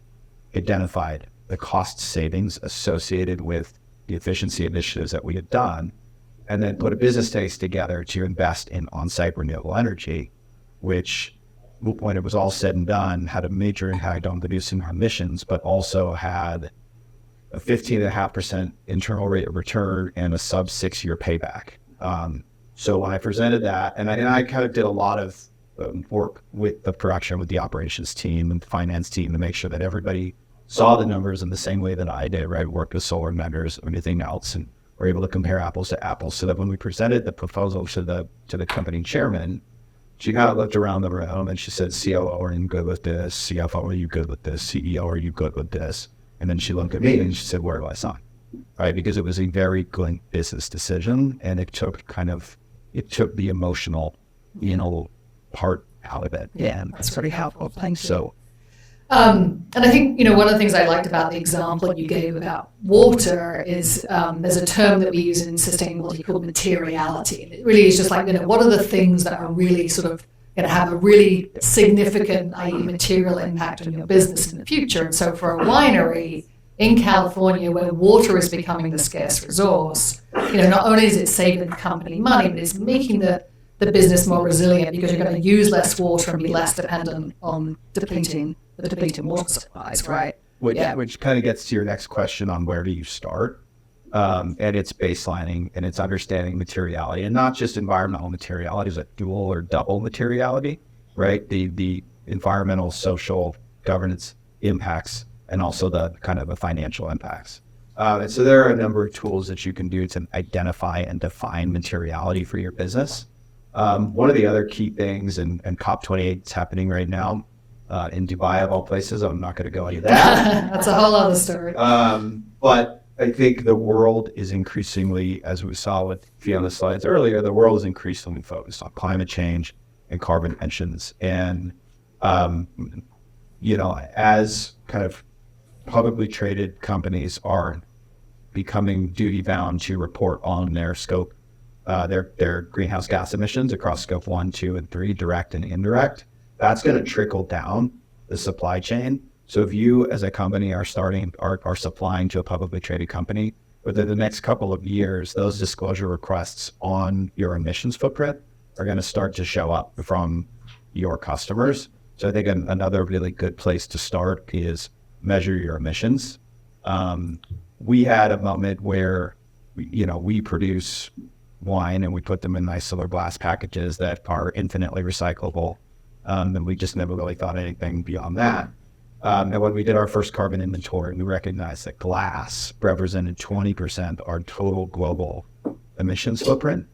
identified the cost savings associated with the efficiency initiatives that we had done, and then put a business case together to invest in on-site renewable energy, which, when it was all said and done, had a major impact on reducing our emissions, but also had a 15.5% internal rate of return and a sub 6-year payback. So when I presented that, and I kind of did a lot of work with the production, with the operations team and the finance team to make sure that everybody saw the numbers in the same way that I did, right? Worked with solar vendors and everything else, and were able to compare apples to apples, so that when we presented the proposal to the company chairman, she kind of looked around the room and she said, COO, are you good with this? CFO, are you good with this? CEO, are you good with this? And then she looked at me and she said, where do I sign? Right? Because it was a very good business decision, and it took the emotional, part out of it. Yeah, and that's pretty helpful. Thank you. So, and I think, one of the things I liked about the example you gave about water is there's a term that we use in sustainability called materiality. And it really is just like, what are the things that are really sort of going to have a really significant, i.e. material impact on your business in the future. And so for a winery in California, where water is becoming the scarce resource, not only is it saving the company money, but it's making the business more resilient, because you're going to use less water and be less dependent on depleting water supplies, right? Which kind of gets to your next question on where do you start, and it's baselining and it's understanding materiality, and not just environmental materiality, is a dual or double materiality, right? The environmental, social, governance impacts, and also the kind of the financial impacts. And so there are a number of tools that you can do to identify and define materiality for your business. One of the other key things, and COP28 is happening right now in Dubai, of all places. I'm not going to go into that. That's a whole other story. But I think the world is increasingly, as we saw with Fiona's slides earlier, the world is increasingly focused on climate change and carbon emissions. And, as kind of publicly traded companies are becoming duty bound to report on their scope, their greenhouse gas emissions across scope 1, 2, and 3, direct and indirect, that's going to trickle down the supply chain. So if you as a company are supplying to a publicly traded company, within the next couple of years, those disclosure requests on your emissions footprint are going to start to show up from your customers. So I think another really good place to start is measure your emissions. We had a moment where, we produce wine and we put them in nice little glass packages that are infinitely recyclable. And we just never really thought anything beyond that. And when we did our first carbon inventory, we recognized that glass represented 20% of our total global emissions footprint.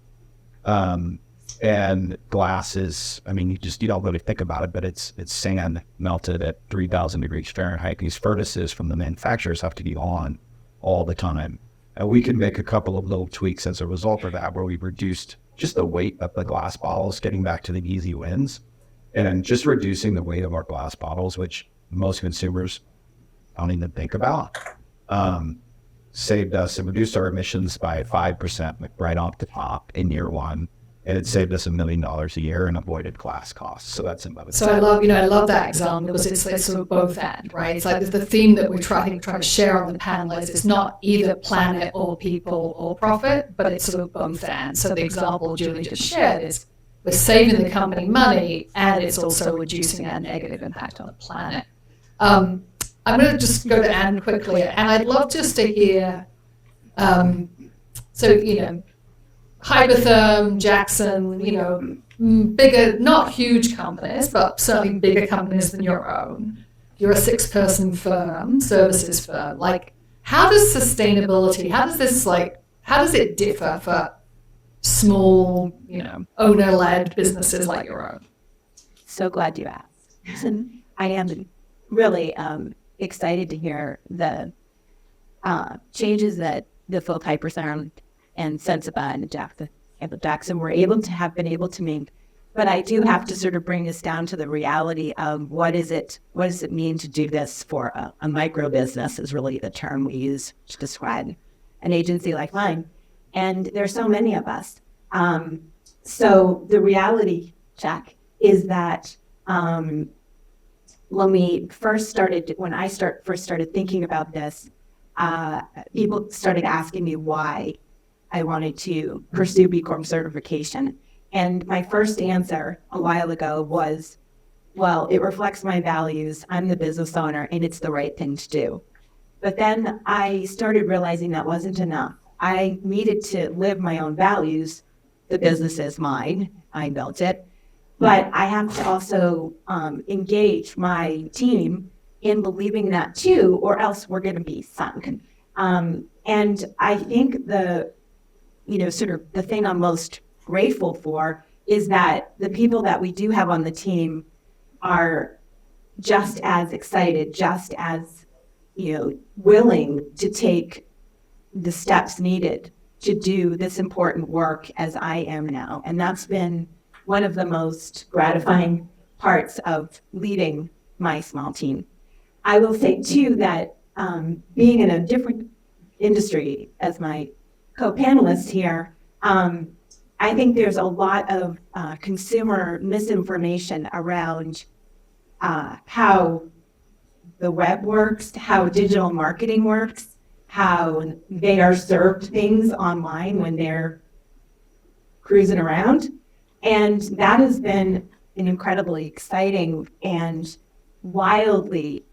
And glass is, you don't really think about it, but it's sand melted at 3,000 degrees Fahrenheit. These furnaces from the manufacturers have to be on all the time. And we can make a couple of little tweaks as a result of that, where we reduced just the weight of the glass bottles, getting back to the easy wins, and just reducing the weight of our glass bottles, which most consumers don't even think about, saved us and reduced our emissions by 5%, right off the top in year one. and it saved us $1 million a year and avoided glass costs. So that's in So I love that example because it's sort of both and, right? It's like the theme that we're trying to share on the panel is it's not either planet or people or profit, but it's sort of both and. So the example Julie just shared is we're saving the company money and it's also reducing our negative impact on the planet. I'm going to just go to Anne quickly, and I'd love just to hear, Hypertherm, Jackson, bigger, not huge companies, but certainly bigger companies than your own. You're a 6-person firm, services firm. Like, how does sustainability, how does it differ for small, owner-led businesses like your own? So glad you asked. I am really excited to hear the changes that the folk Hypertherm and Sensibot and Jackson were been able to make. But I do have to sort of bring this down to the reality of what does it mean to do this for a micro business is really the term we use to describe an agency like mine. And there's so many of us. So the reality, Jack, is that when I first started thinking about this, people started asking me why I wanted to pursue B Corp certification. And my first answer a while ago was, well, it reflects my values. I'm the business owner and it's the right thing to do. But then I started realizing that wasn't enough. I needed to live my own values. The business is mine. I built it. But I have to also engage my team in believing that too, or else we're going to be sunk. And I think sort of the thing I'm most grateful for is that the people that we do have on the team are just as excited, just as, willing to take the steps needed to do this important work as I am now. And that's been one of the most gratifying parts of leading my small team. I will say too that being in a different industry as my co-panelist here, I think there's a lot of consumer misinformation around how the web works, how digital marketing works, how they are served things online when they're cruising around. And that has been an incredibly exciting and wildly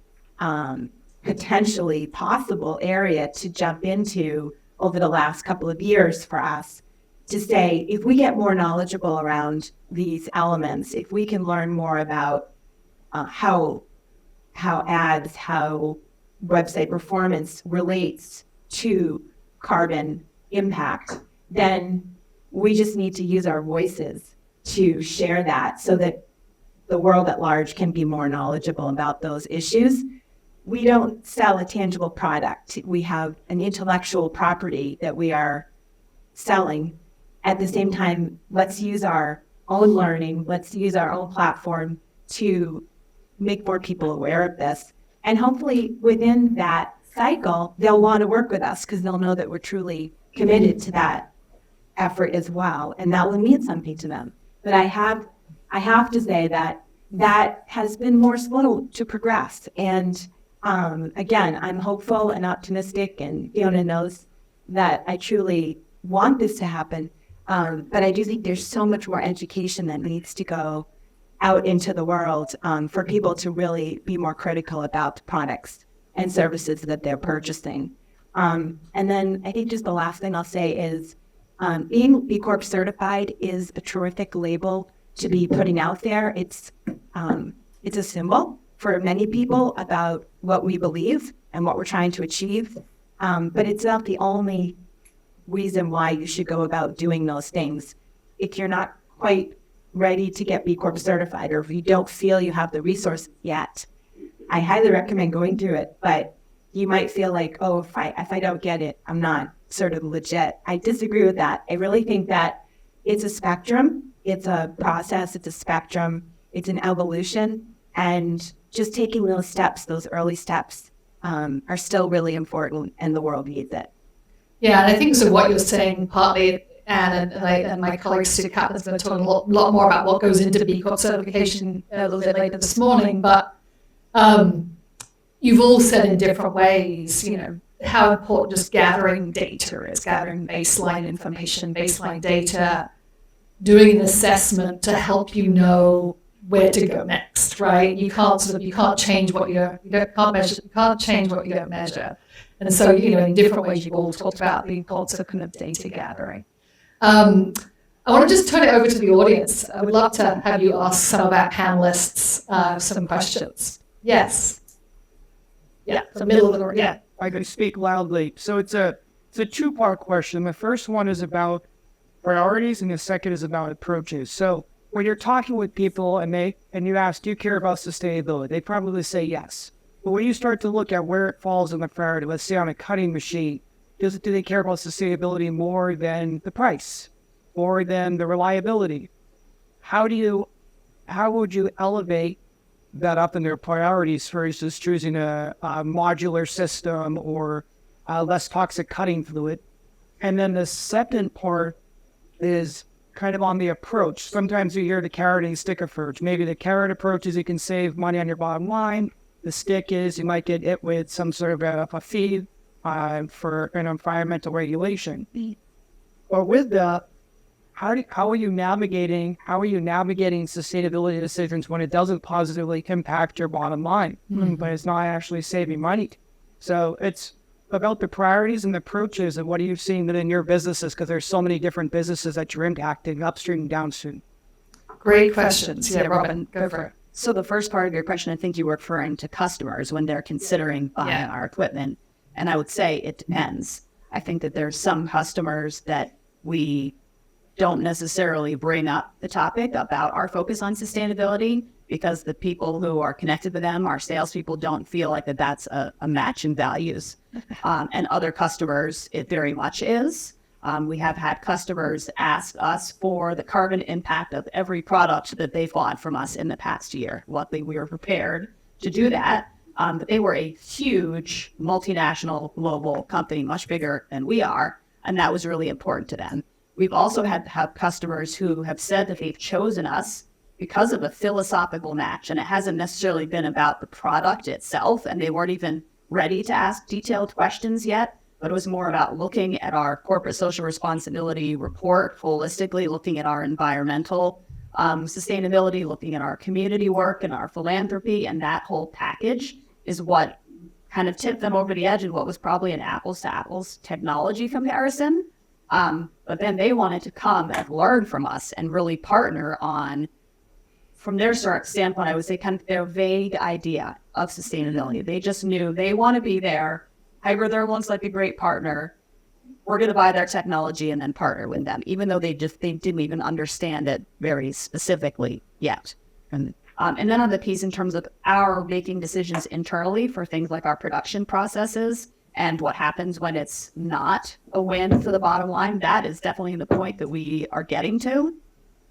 potentially possible area to jump into over the last couple of years for us, to say, if we get more knowledgeable around these elements, if we can learn more about how ads, how website performance relates to carbon impact, then we just need to use our voices to share that so that the world at large can be more knowledgeable about those issues. We don't sell a tangible product. We have an intellectual property that we are selling. At the same time, let's use our own learning, let's use our own platform to make more people aware of this. And hopefully within that cycle, they'll want to work with us because they'll know that we're truly committed to that effort as well. And that will mean something to them. But I have to say that has been more slow to progress. And again, I'm hopeful and optimistic, and Fiona knows that I truly want this to happen. But I do think there's so much more education that needs to go out into the world for people to really be more critical about the products and services that they're purchasing. And then I think just the last thing I'll say is being B Corp certified is a terrific label to be putting out there. It's a symbol for many people about what we believe and what we're trying to achieve. But it's not the only reason why you should go about doing those things. If you're not quite ready to get B Corp certified, or if you don't feel you have the resources yet, I highly recommend going through it. But you might feel like, oh, if I don't get it, I'm not sort of legit. I disagree with that. I really think that it's a spectrum. It's a process. It's a spectrum. It's an evolution. And just taking those steps, those early steps, are still really important, and the world needs it. Yeah, and I think so what you're saying partly, and my colleague Stu Kaplan's going to talk a lot more about what goes into B Corp certification a little bit later this morning. But you've all said in different ways, how important just gathering data is, gathering baseline information, baseline data, doing an assessment to help you know where to go next, right? You can't change what you can't change what you don't measure. And so, in different ways, you've all talked about the importance of kind of data gathering. I want to just turn it over to the audience. I would love to have you ask some of our panelists some questions. Yes. Yeah, the middle of the room. Yeah. I can speak loudly. So it's a two-part question. The first one is about priorities, and the second is about approaches. So when you're talking with people and you ask, do you care about sustainability? They probably say yes. But when you start to look at where it falls in the priority, let's say on a cutting machine, do they care about sustainability more than the price, more than the reliability? How would you elevate that up in their priorities versus choosing a modular system or less toxic cutting fluid? And then the second part is kind of on the approach. Sometimes you hear the carrot and stick approach. Maybe the carrot approach is you can save money on your bottom line. The stick is you might get hit with some sort of a fee for an environmental regulation. But with that, how are you navigating sustainability decisions when it doesn't positively impact your bottom line, but it's not actually saving money? So it's about the priorities and the approaches, and what are you seeing within your businesses, because there's so many different businesses that you're impacting upstream and downstream. Great questions. Yeah, Robin, go for it. So the first part of your question, I think you were referring to customers when they're considering buying our equipment. And I would say it depends. I think that there's some customers that we don't necessarily bring up the topic about our focus on sustainability because the people who are connected with them, our salespeople, don't feel like that's a match in values. And other customers, it very much is. We have had customers ask us for the carbon impact of every product that they've bought from us in the past year. Luckily, we were prepared to do that. But they were a huge multinational global company, much bigger than we are, and that was really important to them. We've also had to have customers who have said that they've chosen us because of a philosophical match, and it hasn't necessarily been about the product itself, and they weren't even ready to ask detailed questions yet, but it was more about looking at our corporate social responsibility report holistically, looking at our environmental sustainability, looking at our community work and our philanthropy, and that whole package is what kind of tipped them over the edge in what was probably an apples to apples technology comparison. But then they wanted to come and learn from us and really partner on, from their standpoint, I would say kind of their vague idea of sustainability. They just knew they want to be there. Hybrid looks like a great partner. We're going to buy their technology and then partner with them, even though they didn't even understand it very specifically yet. And then on the piece in terms of our making decisions internally for things like our production processes and what happens when it's not a win for the bottom line, that is definitely the point that we are getting to.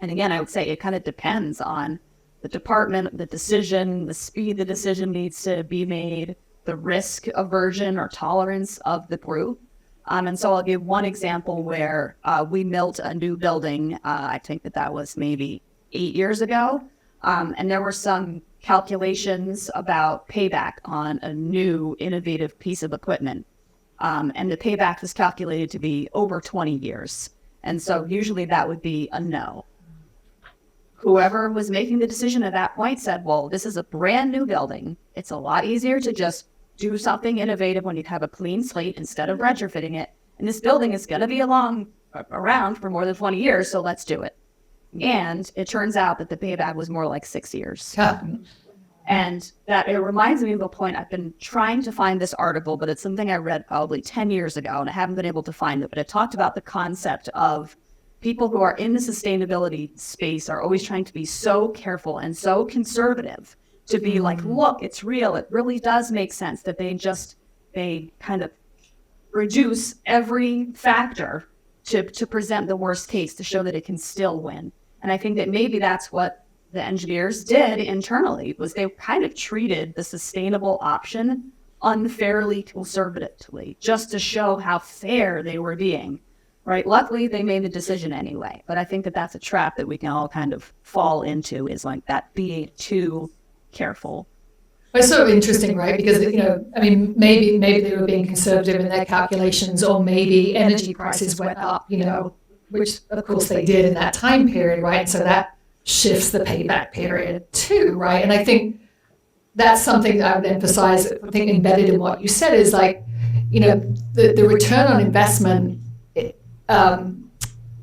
And again, I would say it kind of depends on the department, the decision, the speed the decision needs to be made, the risk aversion or tolerance of the group. And so I'll give one example where we built a new building. I think that was maybe 8 years ago. And there were some calculations about payback on a new innovative piece of equipment. And the payback was calculated to be over 20 years. And so usually that would be a no. Whoever was making the decision at that point said, well, this is a brand new building. It's a lot easier to just do something innovative when you have a clean slate instead of retrofitting it. And this building is going to be around for more than 20 years, so let's do it. And it turns out that the payback was more like 6 years. And that it reminds me of a point. I've been trying to find this article, but it's something I read probably 10 years ago, and I haven't been able to find it. But it talked about the concept of people who are in the sustainability space are always trying to be so careful and so conservative to be like, look, it's real. It really does make sense that they kind of reduce every factor to present the worst case to show that it can still win. And I think that maybe that's what the engineers did internally, was they kind of treated the sustainable option unfairly conservatively, just to show how fair they were being. right? Luckily, they made the decision anyway. But I think that that's a trap that we can all kind of fall into, is like that being too careful. It's sort of interesting, right? Because, I mean, maybe they were being conservative in their calculations, or maybe energy prices went up, which of course they did in that time period, right? So that shifts the payback period too, right? And I think that's something that I would emphasize. I think embedded in what you said is like, the return on investment, it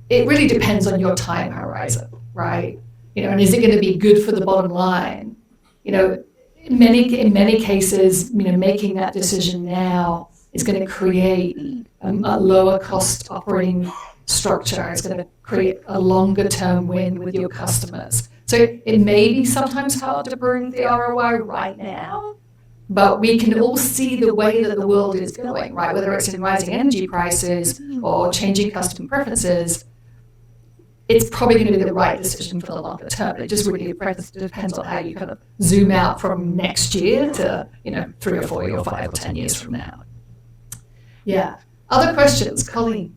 really depends on your time horizon, right? And is it going to be good for the bottom line? In many cases, making that decision now is going to create a lower cost operating structure. It's going to create a longer term win with your customers. So it may be sometimes hard to bring the ROI right now, but we can all see the way that the world is going, right? Whether it's in rising energy prices or changing customer preferences, it's probably going to be the right decision for the longer term. It just really depends on how you kind of zoom out from next year to, 3 or 4 or 5 or 10 years from now. Yeah. Other questions, Colleen?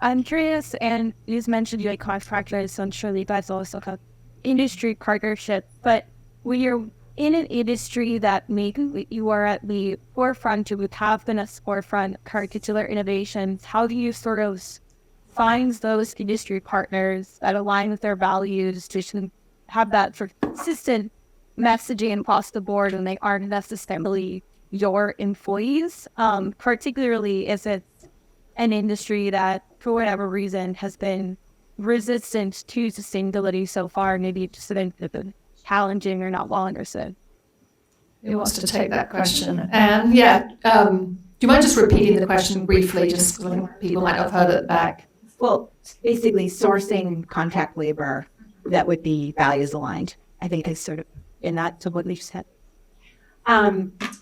I'm curious, and you just mentioned you like contractors, so I'm sure you guys also have industry partnership, but when you're in an industry that maybe you are at the forefront, you would have been a forefront, particular innovations, how do you sort of find those industry partners that align with their values to have that sort of consistent messaging across the board and they aren't necessarily your employees, particularly if it's an industry that, for whatever reason, has been resistant to sustainability so far, maybe just been challenging or not well understood. Who wants to take that question? And do you mind just repeating the question briefly, just so people might have heard it back? Well, basically sourcing contract labor that would be values aligned. I think is sort of in that to what we said.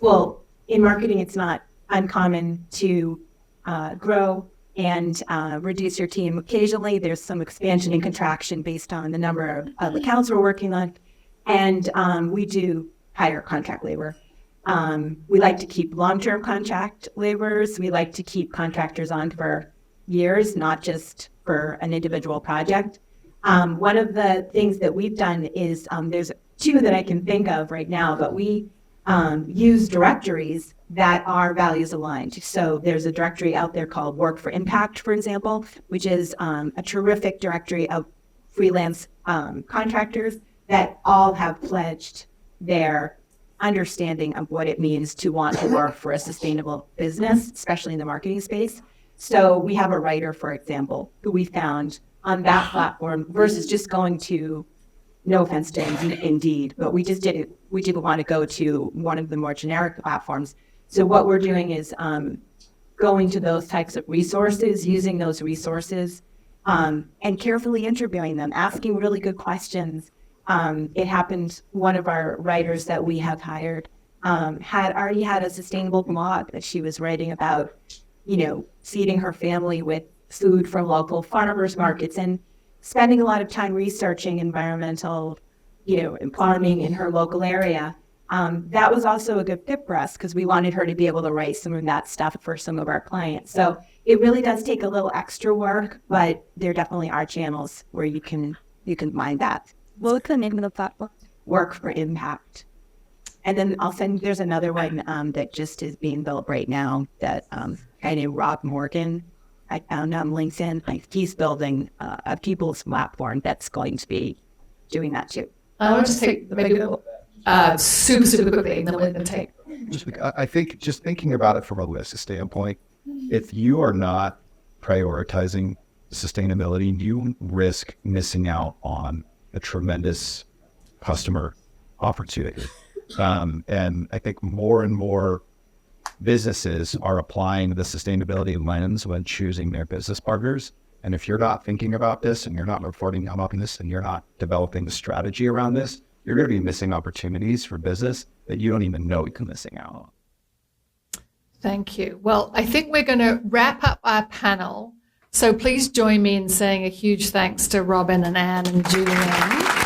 Well, in marketing, it's not uncommon to grow and reduce your team. Occasionally, there's some expansion and contraction based on the number of accounts we're working on, and we do hire contract labor. We like to keep long-term contract laborers. We like to keep contractors on for years, not just for an individual project. One of the things that we've done is there's 2 that I can think of right now, but we use directories that are values aligned. So there's a directory out there called Work for Impact, for example, which is a terrific directory of freelance contractors that all have pledged their understanding of what it means to want to work for a sustainable business, especially in the marketing space. So we have a writer, for example, who we found on that platform versus just going to, no offense to Indeed, but we didn't want to go to one of the more generic platforms. So what we're doing is going to those types of resources, using those resources, and carefully interviewing them, asking really good questions. It happened, one of our writers that we have hired had already had a sustainable blog that she was writing about, feeding her family with food from local farmers markets and spending a lot of time researching environmental, farming in her local area. That was also a good fit for us because we wanted her to be able to write some of that stuff for some of our clients. So it really does take a little extra work, but there definitely are channels where you can find that. What's the name of the platform? Work for Impact. And then there's another one that just is being built right now that guy named Rob Morgan, I found on LinkedIn. He's building a people's platform that's going to be doing that too. I want to take maybe super quickly, and then we're going to take. I think just thinking about it from a risk standpoint, if you are not prioritizing sustainability, you risk missing out on a tremendous customer opportunity. And I think more and more businesses are applying the sustainability lens when choosing their business partners. And if you're not thinking about this and you're not reporting on this and you're not developing the strategy around this, you're going to be missing opportunities for business that you don't even know you're missing out on. Thank you. Well, I think we're going to wrap up our panel. So please join me in saying a huge thanks to Robin and Anne and Julianne.